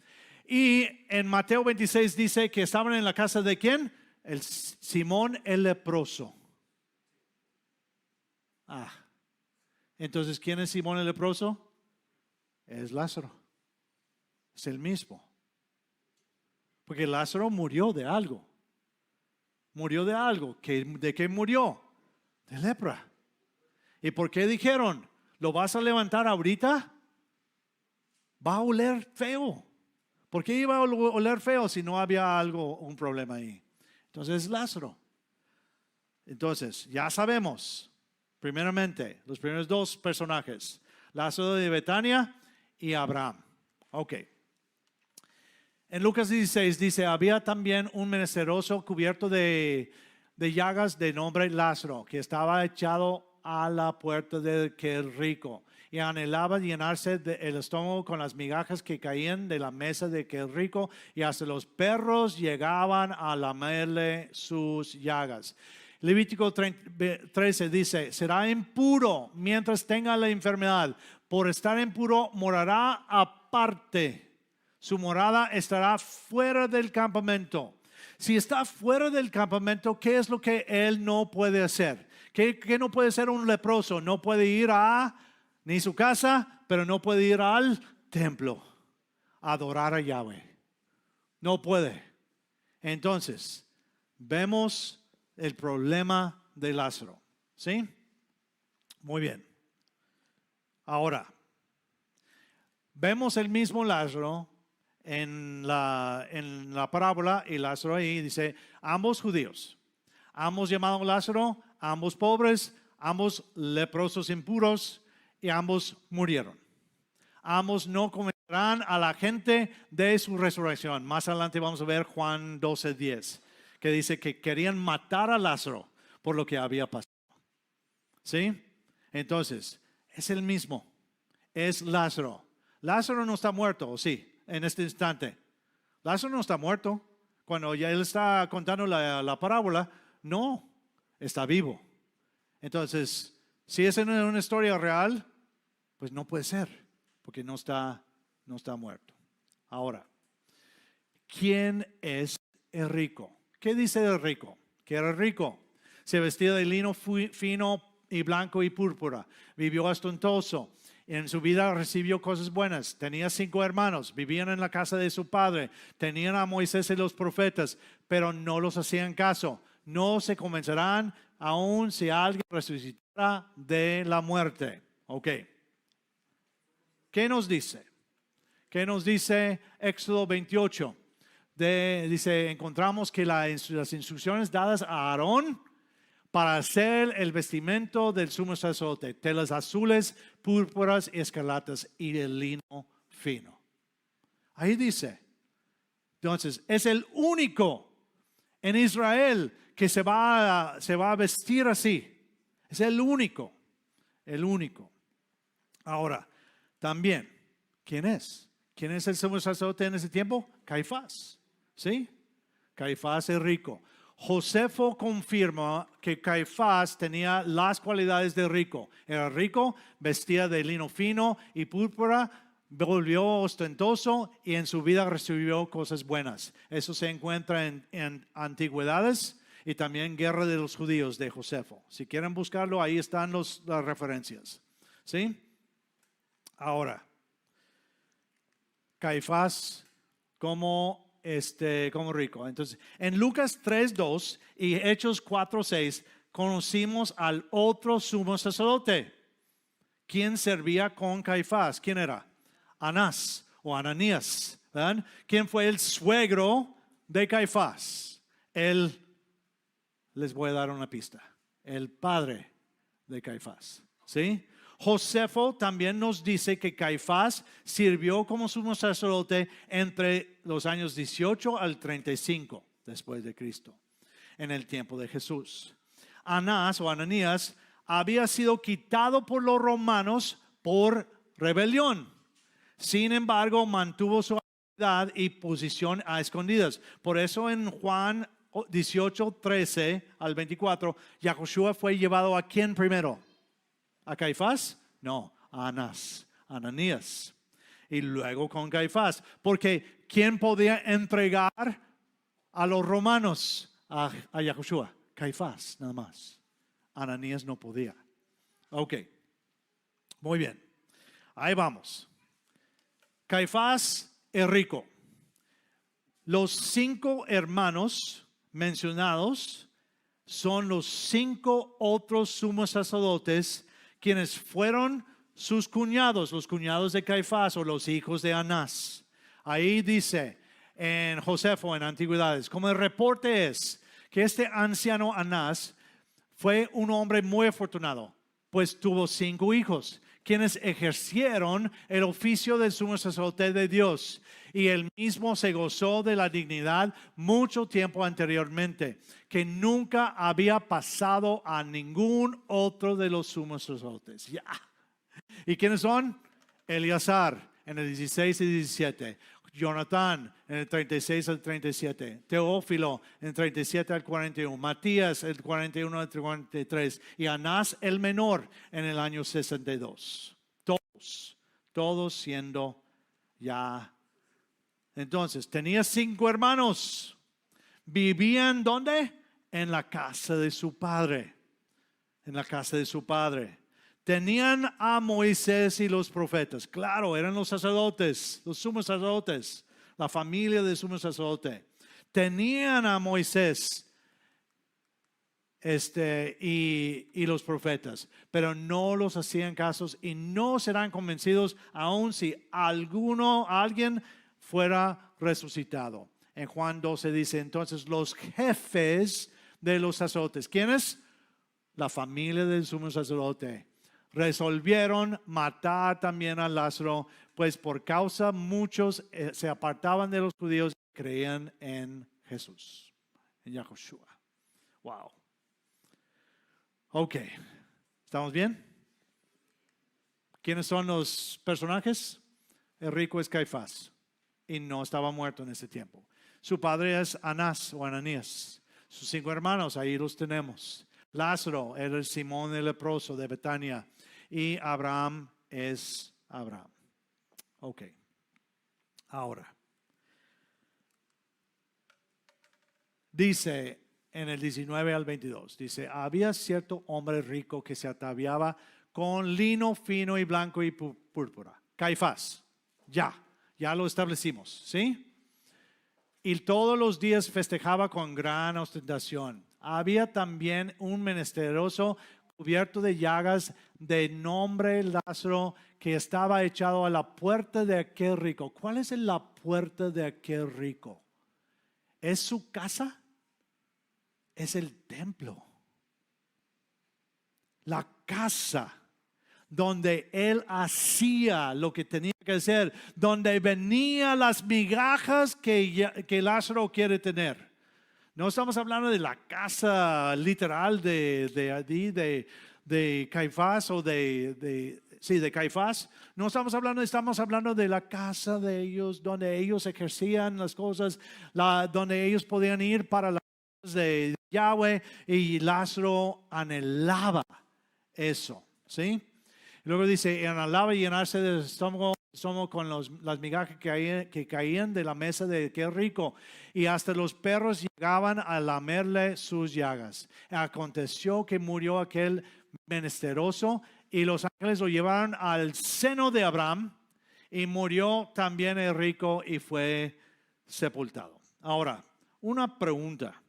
Y en Mateo 26 dice que estaban en la casa de ¿quién? El Simón el leproso. Entonces, ¿quién es Simón el leproso? Es Lázaro. Es el mismo. Porque Lázaro murió de algo. Murió de algo. ¿De qué murió? De lepra. ¿Y por qué dijeron? ¿Lo vas a levantar ahorita? Va a oler feo. ¿Por qué iba a oler feo si no había un problema ahí? Entonces Lázaro. Entonces, ya sabemos, primeramente, los primeros 2 personajes, Lázaro de Betania y Abraham. Ok. En Lucas 16 dice, había también un menesteroso cubierto de llagas de nombre Lázaro, que estaba echado a la puerta de aquel rico y anhelaba llenarse el estómago con las migajas que caían de la mesa de aquel rico, y hasta los perros llegaban a lamerle sus llagas. Levítico 13 dice, será impuro mientras tenga la enfermedad. Por estar impuro morará aparte. Su morada estará fuera del campamento. Si está fuera del campamento, ¿qué es lo que él no puede hacer? ¿Qué no puede ser un leproso? No puede ir ni su casa, pero no puede ir al templo a adorar a Yahweh. No puede. Entonces, vemos el problema de Lázaro. ¿Sí? Muy bien. Ahora, vemos el mismo Lázaro en la parábola, y Lázaro ahí dice, ambos judíos, ambos llamados Lázaro, ambos pobres, ambos leprosos impuros, y ambos murieron. Ambos no convencerán a la gente de su resurrección. Más adelante vamos a ver Juan 12:10, que dice que querían matar a Lázaro por lo que había pasado. ¿Sí? Entonces, es el mismo, es Lázaro. Lázaro no está muerto, ¿o sí? En este instante, Lázaro no está muerto. Cuando ya él está contando la parábola, no, está vivo. Entonces, si es una historia real, pues no puede ser, porque no está muerto. Ahora, ¿quién es el rico? ¿Qué dice el rico? Que era rico. Se vestía de lino fino y blanco y púrpura. Vivió ostentoso. En su vida recibió cosas buenas. Tenía 5 hermanos. Vivían en la casa de su padre. Tenían a Moisés y los profetas, pero no los hacían caso. No se convencerán aún si alguien resucitara de la muerte. Ok. ¿Qué nos dice? ¿Qué nos dice Éxodo 28? Dice, encontramos que las instrucciones dadas a Aarón para hacer el vestimento del sumo sacerdote, telas azules, púrpuras, escarlatas y el lino fino. Ahí dice. Entonces, es el único en Israel que se va a vestir así. Es el único. El único. Ahora, también, ¿quién es? ¿Quién es el sumo sacerdote en ese tiempo? Caifás. ¿Sí? Caifás es rico. Josefo confirma que Caifás tenía las cualidades de rico. Era rico, vestía de lino fino y púrpura, volvió ostentoso y en su vida recibió cosas buenas. Eso se encuentra en Antigüedades y también Guerra de los Judíos de Josefo. Si quieren buscarlo, ahí están las referencias. ¿Sí? Ahora, Caifás como rico. Entonces, en Lucas 3:2 y Hechos 4:6 conocimos al otro sumo sacerdote. ¿Quién servía con Caifás? ¿Quién era? Anás o Ananías. ¿Verdad? ¿Quién fue el suegro de Caifás? Les voy a dar una pista. El padre de Caifás. ¿Sí? Josefo también nos dice que Caifás sirvió como sumo sacerdote entre los años 18 al 35 después de Cristo, en el tiempo de Jesús. Anás o Ananías había sido quitado por los romanos por rebelión. Sin embargo, mantuvo su autoridad y posición a escondidas. Por eso en Juan 18:13 al 24, Yahushua fue llevado ¿a quién primero? ¿A Caifás? No, a Anás, Ananías. Y luego con Caifás. Porque ¿quién podía entregar a los romanos a Yahushua? Caifás, nada más. Ananías no podía. Ok, muy bien. Ahí vamos. Caifás es rico. Los 5 hermanos mencionados son los 5 otros sumos sacerdotes quienes fueron sus cuñados, los cuñados de Caifás o los hijos de Anás. Ahí dice en Josefo, en Antigüedades, como el reporte es que este anciano Anás fue un hombre muy afortunado, pues tuvo 5 hijos, quienes ejercieron el oficio del sumo sacerdote de Dios. Y él mismo se gozó de la dignidad mucho tiempo anteriormente, que nunca había pasado a ningún otro de los sumos sacerdotes. Ya. ¿Y quiénes son? Eleazar en el 16 y 17. Jonatán en el 36 al 37. Teófilo en el 37 al 41. Matías en el 41 al 43. Y Anás el menor en el año 62. Todos siendo ya. Entonces, tenía 5 hermanos. Vivían ¿dónde? En la casa de su padre. En la casa de su padre. Tenían a Moisés y los profetas. Claro, eran los sacerdotes, los sumos sacerdotes, la familia del sumo sacerdote. Tenían a Moisés y los profetas, pero no los hacían casos y no serán convencidos aun si alguien fuera resucitado. En Juan 12 dice entonces los jefes de los sacerdotes. ¿Quiénes? La familia del sumo sacerdote. Resolvieron matar también a Lázaro, pues por causa muchos se apartaban de los judíos y creían en Jesús, en Yahushua. Wow. Ok, ¿estamos bien? ¿Quiénes son los personajes? El rico es Caifás y no estaba muerto en ese tiempo. Su padre es Anás o Ananías. Sus 5 hermanos, ahí los tenemos. Lázaro era el Simón el leproso de Betania. Y Abraham es Abraham. Ok. Ahora. Dice en el 19 al 22. Dice, había cierto hombre rico que se ataviaba con lino fino y blanco y púrpura. Caifás. Ya lo establecimos. ¿Sí? Y todos los días festejaba con gran ostentación. Había también un menesteroso cubierto de llagas de nombre Lázaro que estaba echado a la puerta de aquel rico. ¿Cuál es la puerta de aquel rico? ¿Es su casa? Es el templo. la casa donde él hacía lo que tenía que hacer, donde venían las migajas que Lázaro quiere tener. No estamos hablando de la casa literal de Caifás o de Caifás. No estamos hablando de la casa de ellos, donde ellos ejercían las cosas, donde ellos podían ir para las cosas de Yahweh, y Lázaro anhelaba eso, ¿sí? Luego dice, anhelaba llenarse del estómago con las migajas que caían de la mesa de aquel rico, y hasta los perros llegaban a lamerle sus llagas. Aconteció que murió aquel menesteroso, y los ángeles lo llevaron al seno de Abraham, y murió también el rico y fue sepultado. Ahora, una pregunta.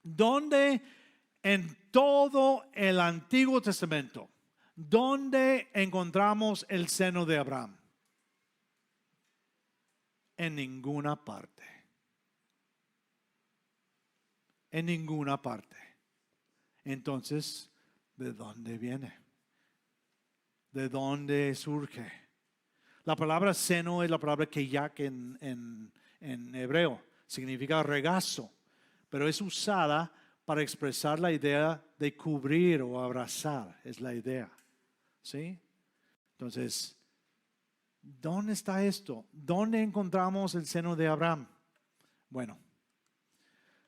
¿Dónde en todo el Antiguo Testamento, dónde encontramos el seno de Abraham? En ninguna parte. En ninguna parte. Entonces, ¿de dónde viene? ¿De dónde surge? La palabra seno es la palabra keyak en hebreo. Significa regazo, pero es usada para expresar la idea de cubrir o abrazar. Es la idea. ¿Sí? Entonces, ¿dónde está esto? ¿Dónde encontramos el seno de Abraham? Bueno,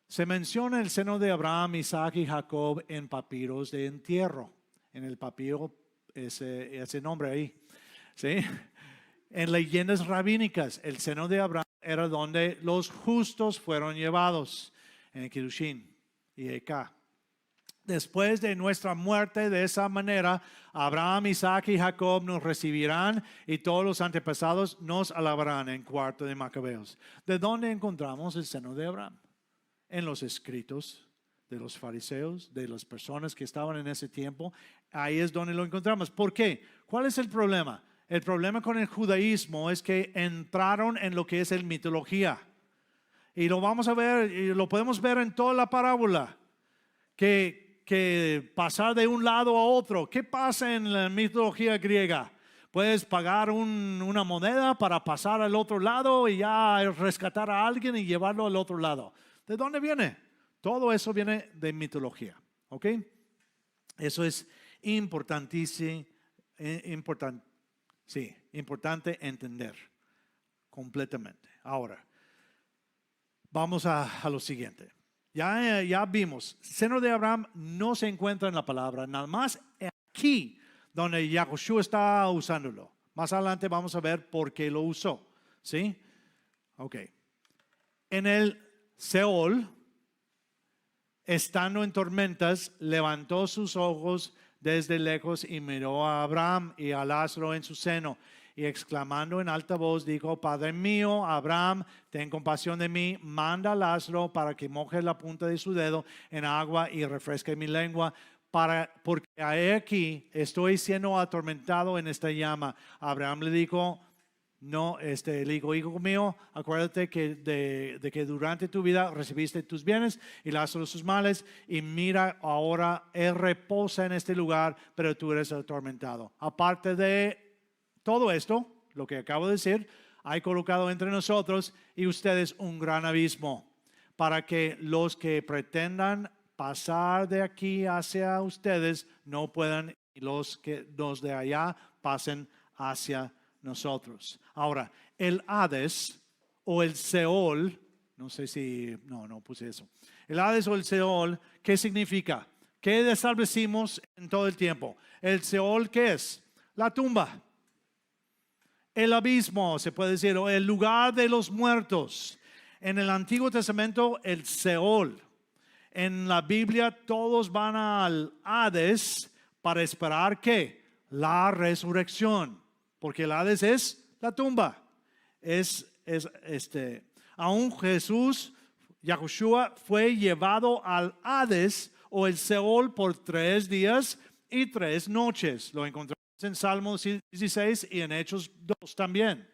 se menciona el seno de Abraham, Isaac y Jacob en papiros de entierro. En el papiro, ese nombre ahí. ¿Sí? En leyendas rabínicas, el seno de Abraham era donde los justos fueron llevados, en Kiddushin y Eka. Después de nuestra muerte, de esa manera, Abraham, Isaac y Jacob nos recibirán, y todos los antepasados nos alabarán, en cuarto de Macabeos. ¿De dónde encontramos el seno de Abraham? En los escritos de los fariseos, de las personas que estaban en ese tiempo. Ahí es donde lo encontramos. ¿Por qué? ¿Cuál es el problema? El problema con el judaísmo es que entraron en lo que es el mitología. Y lo vamos a ver, y lo podemos ver en toda la parábola. Que pasar de un lado a otro. ¿Qué pasa en la mitología griega? Puedes pagar una moneda para pasar al otro lado y ya rescatar a alguien y llevarlo al otro lado. ¿De dónde viene? Todo eso viene de mitología. ¿Ok? Eso es importantísimo, importante entender completamente. Ahora, vamos a lo siguiente. Ya vimos, seno de Abraham no se encuentra en la palabra, nada más aquí donde Yahushua está usándolo. Más adelante vamos a ver por qué lo usó. ¿Sí? Ok. En el Seol, estando en tormentas, levantó sus ojos desde lejos y miró a Abraham y a Lázaro en su seno. Y exclamando en alta voz, dijo: Padre mío, Abraham, ten compasión de mí, manda a Lázaro para que moje la punta de su dedo en agua y refresque mi lengua, porque aquí estoy siendo atormentado en esta llama. Abraham le dijo: no, le dijo: hijo mío, acuérdate de que durante tu vida recibiste tus bienes y Lázaro sus males, y mira, ahora él reposa en este lugar, pero tú eres atormentado. Aparte de todo esto, lo que acabo de decir, hay colocado entre nosotros y ustedes un gran abismo, para que los que pretendan pasar de aquí hacia ustedes no puedan, y los de allá pasen hacia nosotros. Ahora, el Hades o el Seol, no sé si, no puse eso. El Hades o el Seol, ¿qué significa? ¿Qué establecimos en todo el tiempo? El Seol, ¿qué es? La tumba. El abismo, se puede decir, o el lugar de los muertos. En el Antiguo Testamento, el Seol. En la Biblia, todos van al Hades para esperar ¿qué? La resurrección. Porque el Hades es la tumba. Aún Jesús, Yahushua, fue llevado al Hades o el Seol por 3 días y 3 noches. Lo encontramos en Salmo 16 y en Hechos 2 también.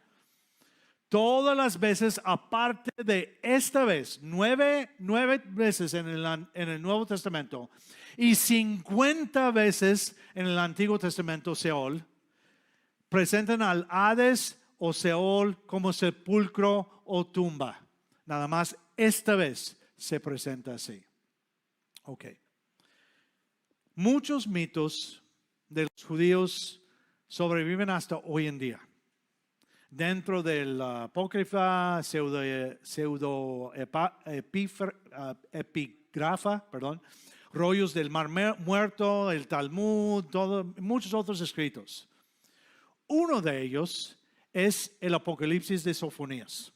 Todas las veces, aparte de esta vez, 9 veces en el Nuevo Testamento, Y 50 veces en el Antiguo Testamento Seol presentan al Hades o Seol como sepulcro o tumba. Nada más esta vez se presenta así. Ok. Muchos mitos de los judíos sobreviven hasta hoy en día. Dentro de la apócrifa, epigrafa, rollos del Mar Muerto, el Talmud, muchos otros escritos. Uno de ellos es el Apocalipsis de Sofonías.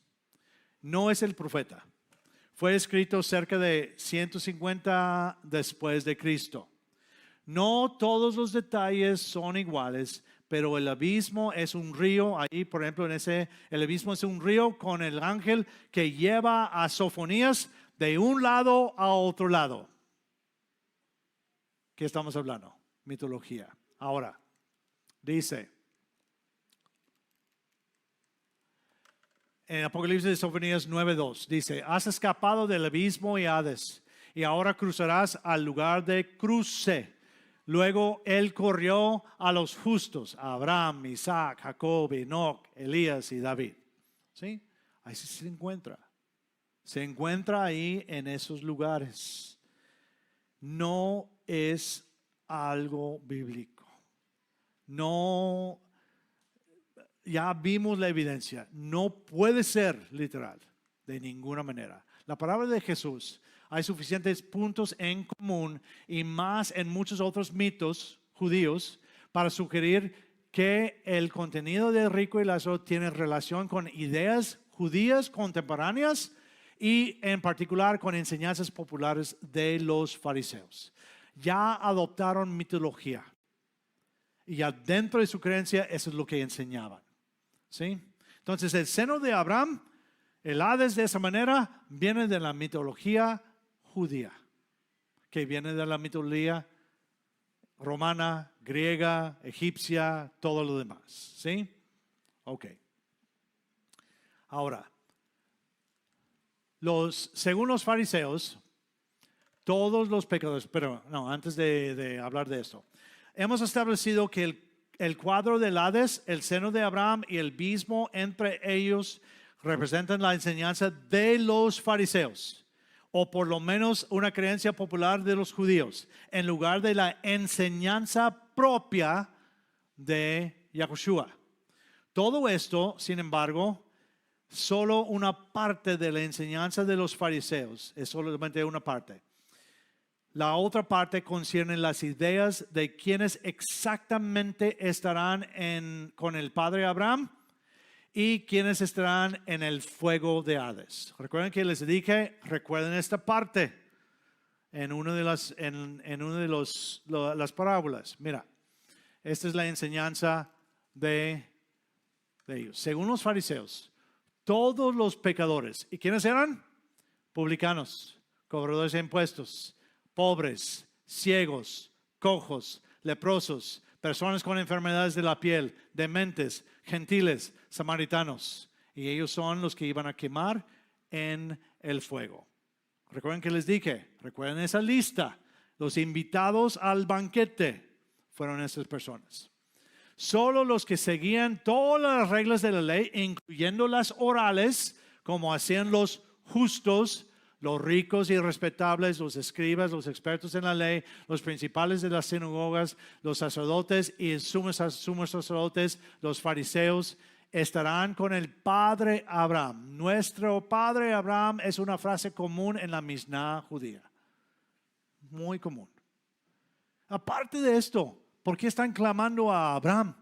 No es el profeta. Fue escrito cerca de 150 después de Cristo. No todos los detalles son iguales, pero el abismo es un río. Ahí, por ejemplo, el abismo es un río con el ángel que lleva a Sofonías de un lado a otro lado. ¿Qué estamos hablando? Mitología. Ahora, dice en Apocalipsis de Sofonías 9:2, dice: has escapado del abismo y Hades, y ahora cruzarás al lugar de cruce. Luego él corrió a los justos, a Abraham, Isaac, Jacob, Enoch, Elías y David. ¿Sí? Ahí se encuentra. Se encuentra ahí en esos lugares. No es algo bíblico. No, ya vimos la evidencia. No puede ser literal de ninguna manera. La palabra de Jesús, hay suficientes puntos en común y más en muchos otros mitos judíos para sugerir que el contenido de Rico y Lázaro tiene relación con ideas judías contemporáneas y en particular con enseñanzas populares de los fariseos. Ya adoptaron mitología y ya dentro de su creencia eso es lo que enseñaban. ¿Sí? Entonces el seno de Abraham, el Hades de esa manera, viene de la mitología judía, que viene de la mitología romana, griega, egipcia, todo lo demás. ¿Sí? Ok. Ahora, según los fariseos, todos los pecadores, pero no, antes de hablar de esto, hemos establecido que el cuadro del Hades, el seno de Abraham y el abismo entre ellos representan la enseñanza de los fariseos, o por lo menos una creencia popular de los judíos, en lugar de la enseñanza propia de Yahushua. Todo esto, sin embargo, solo una parte de la enseñanza de los fariseos, es solamente una parte. La otra parte concierne las ideas de quienes exactamente estarán con el padre Abraham y quienes estarán en el fuego de Hades. Recuerden que les dije, recuerden esta parte en una de las parábolas. Mira, esta es la enseñanza de ellos. Según los fariseos, todos los pecadores, ¿y quiénes eran? Publicanos, cobradores de impuestos, pobres, ciegos, cojos, leprosos, personas con enfermedades de la piel, dementes, gentiles, samaritanos. Y ellos son los que iban a quemar en el fuego. Recuerden que les dije, recuerden esa lista. Los invitados al banquete fueron esas personas. Solo los que seguían todas las reglas de la ley, incluyendo las orales, como hacían los justos, los ricos y respetables, los escribas, los expertos en la ley, los principales de las sinagogas, los sacerdotes y sumos sacerdotes, los fariseos, estarán con el padre Abraham. Nuestro padre Abraham es una frase común en la Mishnah judía. Muy común. Aparte de esto, ¿por qué están clamando a Abraham?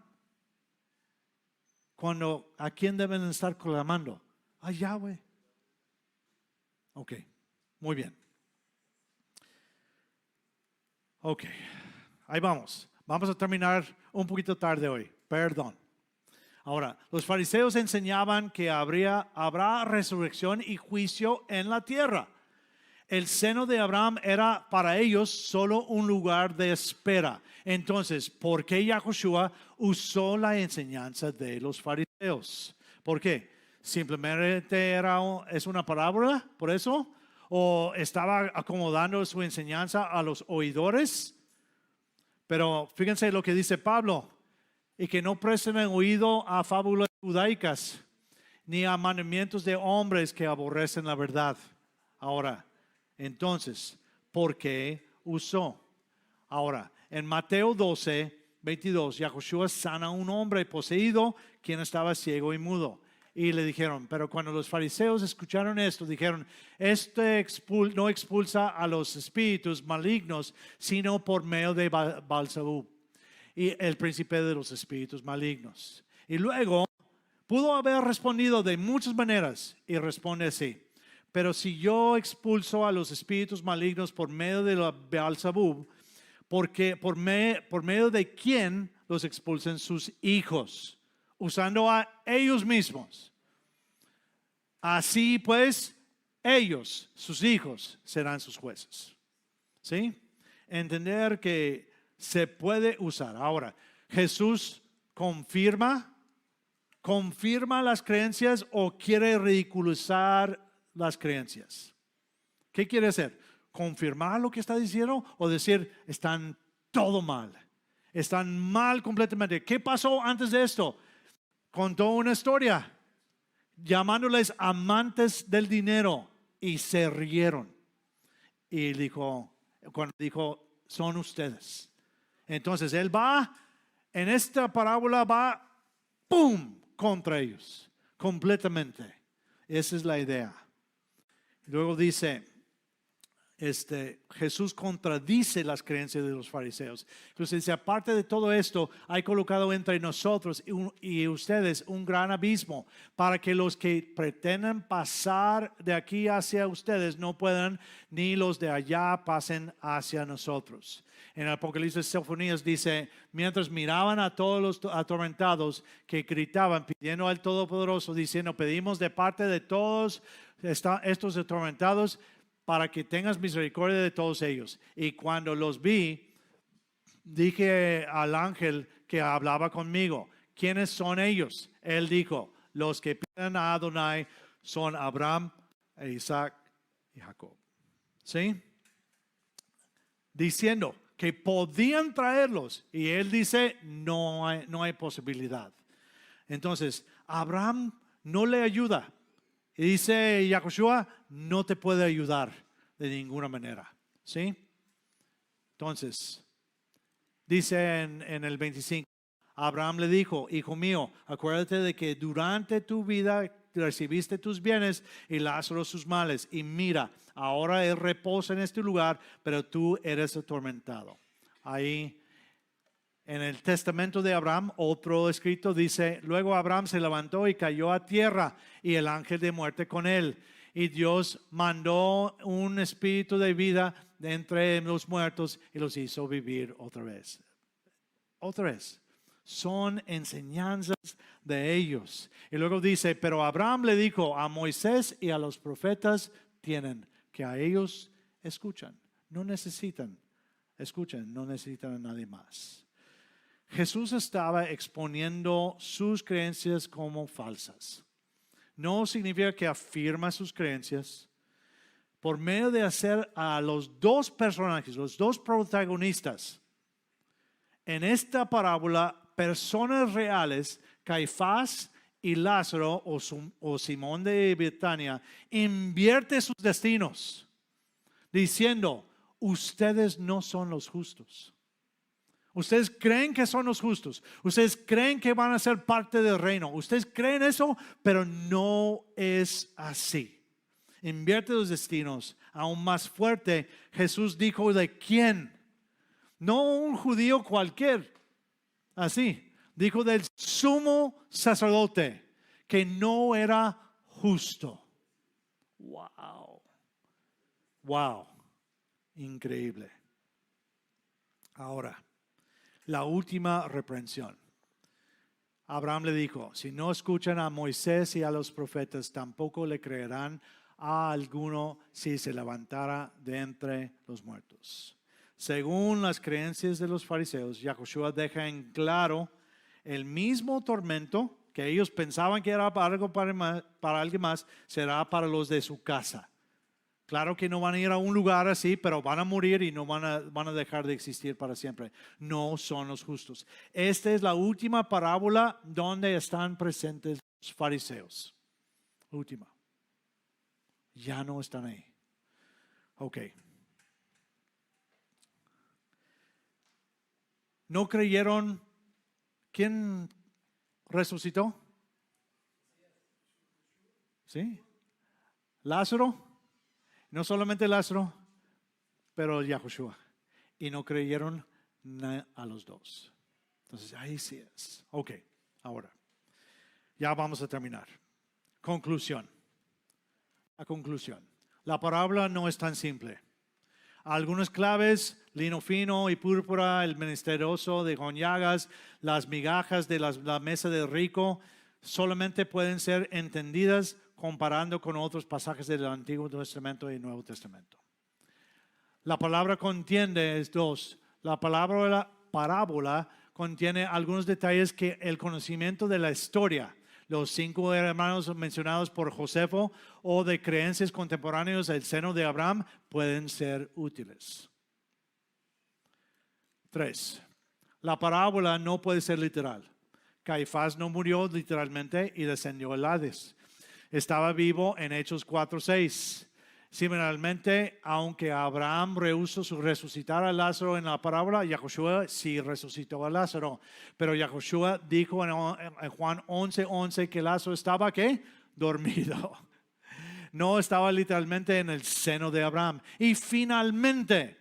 ¿A quién deben estar clamando? A Yahweh. Ok, muy bien. Ok, ahí vamos. Vamos a terminar un poquito tarde hoy. Perdón. Ahora, los fariseos enseñaban que habrá resurrección y juicio en la tierra. El seno de Abraham era para ellos solo un lugar de espera. Entonces, ¿por qué Yahushua usó la enseñanza de los fariseos? ¿Por qué? ¿Simplemente es una parábola por eso? o estaba acomodando su enseñanza a los oidores. Pero fíjense lo que dice Pablo, y que no presten oído a fábulas judaicas, ni a mandamientos de hombres que aborrecen la verdad. Ahora, entonces, ¿por qué usó? Ahora, en Mateo 12:22, Yahushua sana a un hombre poseído, quien estaba ciego y mudo. Y le dijeron, pero cuando los fariseos escucharon esto, dijeron, no expulsa a los espíritus malignos, sino por medio de Balzabú, y el príncipe de los espíritus malignos. Y luego pudo haber respondido de muchas maneras, y responde así, pero si yo expulso a los espíritus malignos por medio de la Beelzebub, porque por medio de quién los expulsen sus hijos, usando a ellos mismos. Así pues, ellos, sus hijos, serán sus jueces. ¿Sí? Entender que se puede usar. Ahora, Jesús confirma las creencias o quiere ridiculizar las creencias. ¿Qué quiere hacer? ¿Confirmar lo que está diciendo o decir están todo mal? Están mal completamente. ¿Qué pasó antes de esto? Contó una historia llamándoles amantes del dinero y se rieron. Y cuando dijo, son ustedes. Entonces él va, en esta parábola va, ¡pum!, contra ellos, completamente. Esa es la idea. Luego dice, Jesús contradice las creencias de los fariseos. Entonces dice, aparte de todo esto, hay colocado entre nosotros y ustedes un gran abismo, para que los que pretenden pasar de aquí hacia ustedes no puedan, ni los de allá pasen hacia nosotros. En el Apocalipsis Sofonías dice, mientras miraban a todos los atormentados que gritaban pidiendo al Todopoderoso, diciendo, pedimos de parte de todos estos atormentados para que tengas misericordia de todos ellos. Y cuando los vi, dije al ángel que hablaba conmigo, ¿quiénes son ellos? Él dijo, los que piden a Adonai son Abraham, Isaac y Jacob. ¿Sí? Diciendo que podían traerlos. Y él dice, no hay posibilidad. Entonces, Abraham no le ayuda. Y dice Yahushua, no te puede ayudar de ninguna manera. ¿Sí? Entonces, dice en el 25, Abraham le dijo, hijo mío, acuérdate de que durante tu vida recibiste tus bienes y Lázaro sus males. Y mira, ahora él reposa en este lugar, pero tú eres atormentado. Ahí en el testamento de Abraham, otro escrito dice, luego Abraham se levantó y cayó a tierra y el ángel de muerte con él. Y Dios mandó un espíritu de vida de entre los muertos y los hizo vivir otra vez. Otra vez. Son enseñanzas de ellos. Y luego dice, pero Abraham le dijo a Moisés y a los profetas tienen que a ellos escuchan. No necesitan a nadie más. Jesús estaba exponiendo sus creencias como falsas. No significa que afirma sus creencias. Por medio de hacer a los dos personajes, los dos protagonistas, en esta parábola, personas reales, Caifás y Lázaro o Simón de Betania, invierte sus destinos, diciendo, ustedes no son los justos. Ustedes creen que son los justos. Ustedes creen que van a ser parte del reino. Ustedes creen eso, pero no es así. Invierte los destinos. Aún más fuerte, Jesús dijo de quién. No un judío cualquier. Así. Dijo del sumo sacerdote que no era justo. Wow. Wow. Increíble. Ahora, la última reprensión. Abraham le dijo, si no escuchan a Moisés y a los profetas, tampoco le creerán a alguno si se levantara de entre los muertos. Según las creencias de los fariseos, Yahushua deja en claro el mismo tormento que ellos pensaban que era para alguien más, será para los de su casa. Claro que no van a ir a un lugar así, pero van a morir y no van a dejar de existir para siempre. No son los justos. Esta es la última parábola donde están presentes los fariseos. Última. Ya no están ahí. Ok. ¿No creyeron? ¿Quién resucitó? ¿Sí? Lázaro. No solamente Lázaro, pero Yahushua. Y no creyeron a los dos. Entonces, ahí sí es. Ok, ahora. Ya vamos a terminar. Conclusión. La conclusión. La parábola no es tan simple. Algunas claves, lino fino y púrpura, el menesteroso de Gonyagas, las migajas de la mesa del rico, solamente pueden ser entendidas comparando con otros pasajes del Antiguo Testamento y Nuevo Testamento. La palabra contiene es dos. La parábola contiene algunos detalles que el conocimiento de la historia, los 5 hermanos mencionados por Josefo o de creencias contemporáneas del seno de Abraham pueden ser útiles. 3. La parábola no puede ser literal. Caifás no murió literalmente y descendió al Hades. Estaba vivo en Hechos 4:6. Similarmente, aunque Abraham rehusó resucitar a Lázaro en la parábola, Yahushua sí resucitó a Lázaro. Pero Yahushua dijo en Juan 11:11 que Lázaro estaba ¿qué? Dormido. No estaba literalmente en el seno de Abraham. Y finalmente,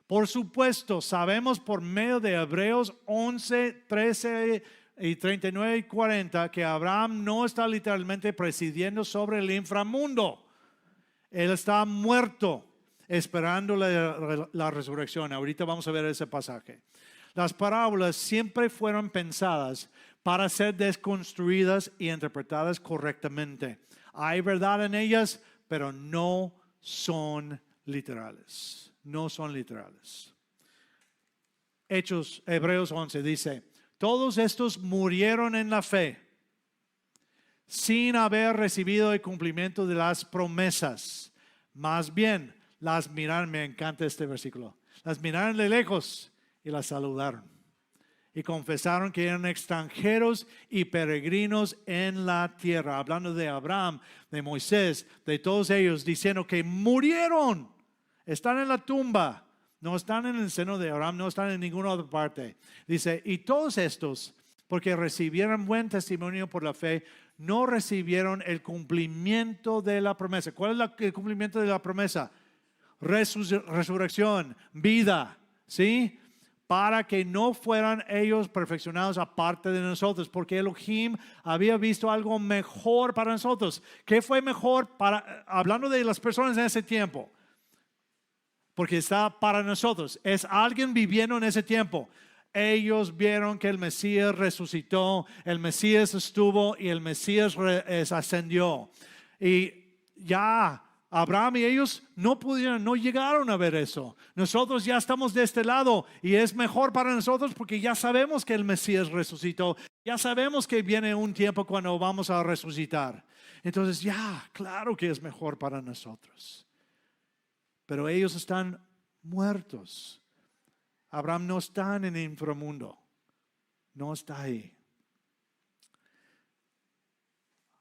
por supuesto, sabemos por medio de Hebreos 11:13 y 39 y 40 que Abraham no está literalmente presidiendo sobre el inframundo. Él está muerto esperando la resurrección. Ahorita vamos a ver ese pasaje. Las parábolas siempre fueron pensadas para ser desconstruidas y interpretadas correctamente. Hay verdad en ellas, pero no son literales. No son literales. Hebreos 11 dice, todos estos murieron en la fe, sin haber recibido el cumplimiento de las promesas. Más bien, las miraron, me encanta este versículo, las miraron de lejos y las saludaron. Y confesaron que eran extranjeros y peregrinos en la tierra. Hablando de Abraham, de Moisés, de todos ellos, diciendo que murieron. Están en la tumba. No están en el seno de Abraham, no están en ninguna otra parte. Dice, y todos estos, porque recibieron buen testimonio por la fe, no recibieron el cumplimiento de la promesa. ¿Cuál es el cumplimiento de la promesa? Resurrección, vida, ¿sí? Para que no fueran ellos perfeccionados aparte de nosotros, porque Elohim había visto algo mejor para nosotros. ¿Qué fue mejor hablando de las personas en ese tiempo? Porque está para nosotros. Es alguien viviendo en ese tiempo. Ellos vieron que el Mesías resucitó, el Mesías estuvo y el Mesías ascendió. Y ya Abraham y ellos no llegaron a ver eso. Nosotros ya estamos de este lado y es mejor para nosotros porque ya sabemos que el Mesías resucitó. Ya sabemos que viene un tiempo cuando vamos a resucitar. Entonces ya, claro que es mejor para nosotros. Pero ellos están muertos. Abraham no está en el inframundo. No está ahí.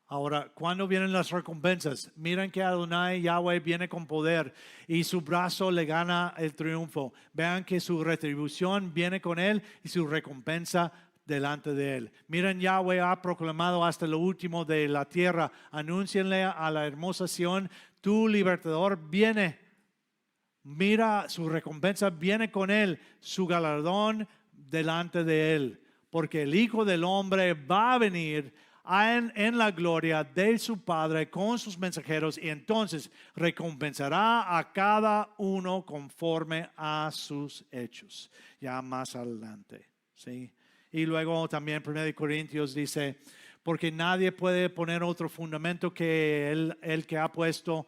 Ahora, ¿cuándo vienen las recompensas? Miren que Adonai, Yahweh, viene con poder y su brazo le gana el triunfo. Vean que su retribución viene con él y su recompensa delante de él. Miren, Yahweh ha proclamado hasta lo último de la tierra. Anúncienle a la hermosa Sión, tu libertador viene. Mira, su recompensa viene con él, su galardón delante de él. Porque el Hijo del Hombre va a venir en la gloria de su Padre con sus mensajeros y entonces recompensará a cada uno conforme a sus hechos. Ya más adelante, ¿sí? Y luego también 1 Corintios dice, porque nadie puede poner otro fundamento que el que ha puesto,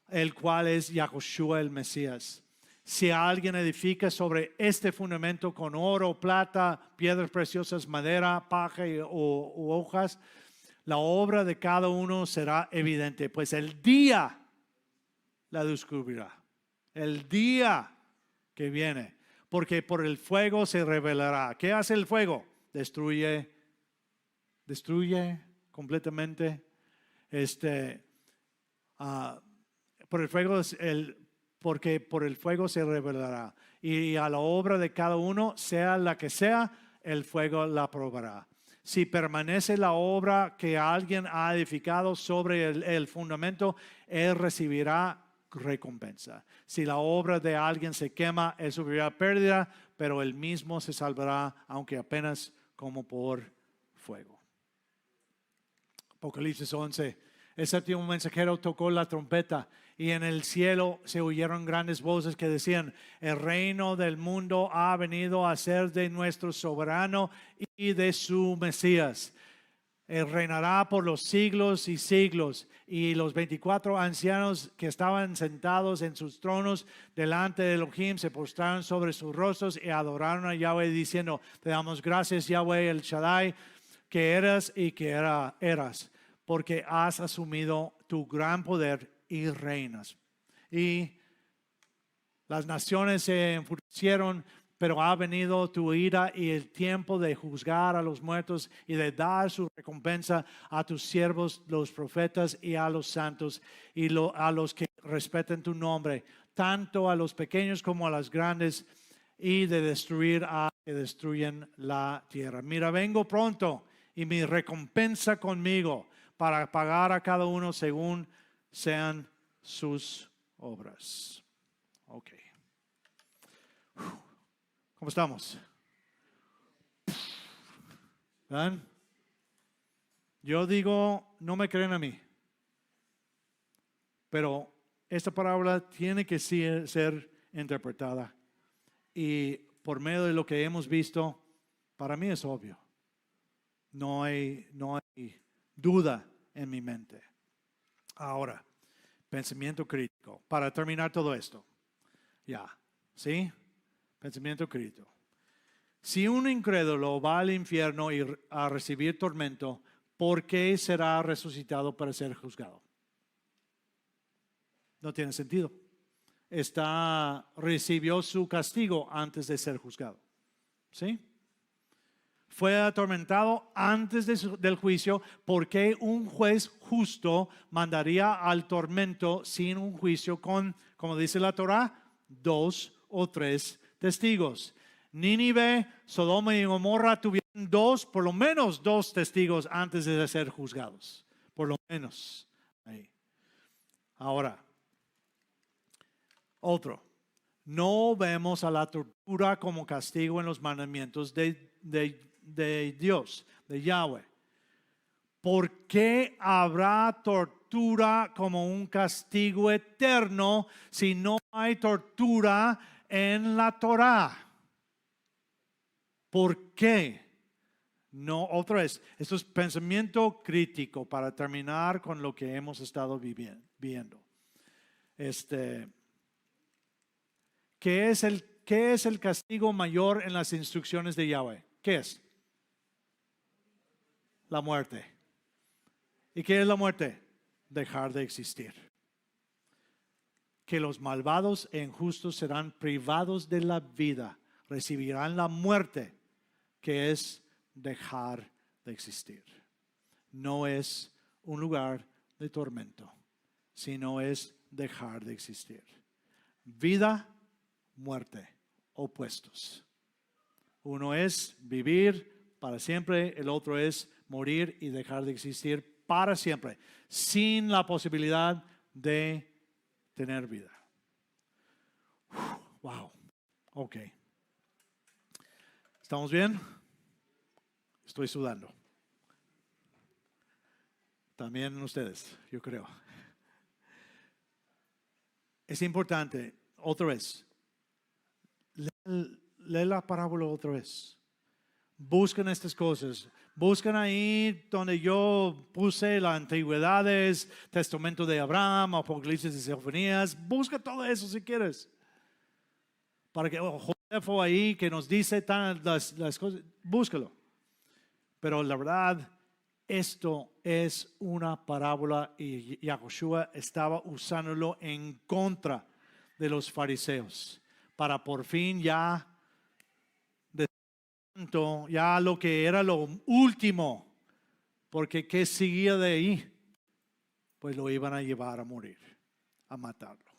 el cual es Yahushua el Mesías. Si alguien edifica sobre este fundamento con oro, plata, piedras preciosas, madera, paja u hojas, la obra de cada uno será evidente, pues el día la descubrirá. El día que viene. Porque por el fuego se revelará. ¿Qué hace el fuego? Destruye completamente. Por el fuego porque por el fuego se revelará. Y a la obra de cada uno, sea la que sea, el fuego la probará. Si permanece la obra que alguien ha edificado sobre el fundamento, él recibirá recompensa. Si la obra de alguien se quema, él sufrirá pérdida, pero él mismo se salvará, aunque apenas como por fuego. Apocalipsis 11. El séptimo mensajero tocó la trompeta y en el cielo se oyeron grandes voces que decían: el reino del mundo ha venido a ser de nuestro soberano y de su Mesías. Él reinará por los siglos y siglos. Y los 24 ancianos que estaban sentados en sus tronos delante de Elohim se postraron sobre sus rostros y adoraron a Yahweh diciendo: te damos gracias, Yahweh el Shaddai, que eras y que eras, porque has asumido tu gran poder y reinas. Y las naciones se enfurecieron, pero ha venido tu ira y el tiempo de juzgar a los muertos y de dar su recompensa a tus siervos, los profetas, y a los santos, y a los que respeten tu nombre, tanto a los pequeños como a los grandes, y de destruir a que destruyen la tierra. Mira, vengo pronto, y mi recompensa conmigo, para pagar a cada uno según sean sus obras. Ok. ¿Cómo estamos? ¿Ven? Yo digo, no me creen a mí, pero esta parábola tiene que ser interpretada, y por medio de lo que hemos visto, para mí es obvio. No hay duda en mi mente. Ahora, pensamiento crítico. Para terminar todo esto. Ya, ¿sí? Pensamiento crítico. Si un incrédulo va al infierno y a recibir tormento, ¿por qué será resucitado para ser juzgado? No tiene sentido. Recibió su castigo antes de ser juzgado. ¿Sí? Fue atormentado antes del juicio. ¿Por qué un juez justo mandaría al tormento sin un juicio con, como dice la Torah, 2 o 3 testigos? Nínive, Sodoma y Gomorra tuvieron por lo menos dos testigos antes de ser juzgados. Por lo menos. Ahí. Ahora, otro. No vemos a la tortura como castigo en los mandamientos de Dios, de Yahweh. ¿Por qué habrá tortura como un castigo eterno si no hay tortura en la Torah? ¿Por qué? No, otra vez, esto es pensamiento crítico para terminar con lo que hemos estado viendo. ¿Qué es el castigo mayor en las instrucciones de Yahweh? ¿Qué es? La muerte. ¿Y qué es la muerte? Dejar de existir. Que los malvados e injustos serán privados de la vida, recibirán la muerte, que es dejar de existir. No es un lugar de tormento, sino es dejar de existir. Vida, muerte, opuestos. Uno es vivir para siempre, el otro es morir y dejar de existir para siempre, sin la posibilidad de tener vida. Wow. Ok. ¿Estamos bien? Estoy sudando. También ustedes, yo creo. Es importante, otra vez, lee la parábola otra vez. Buscan estas cosas. Buscan ahí donde yo puse las antigüedades, testamento de Abraham, Apocalipsis y Sofonías. Busca todo eso si quieres. Para que Josefo ahí que nos dice las cosas, búscalo. Pero la verdad, Esto es una parábola y Yahushua estaba usándolo en contra de los fariseos para por fin ya lo que era lo último, porque ¿qué seguía de ahí? Pues lo iban a llevar a morir, a matarlo.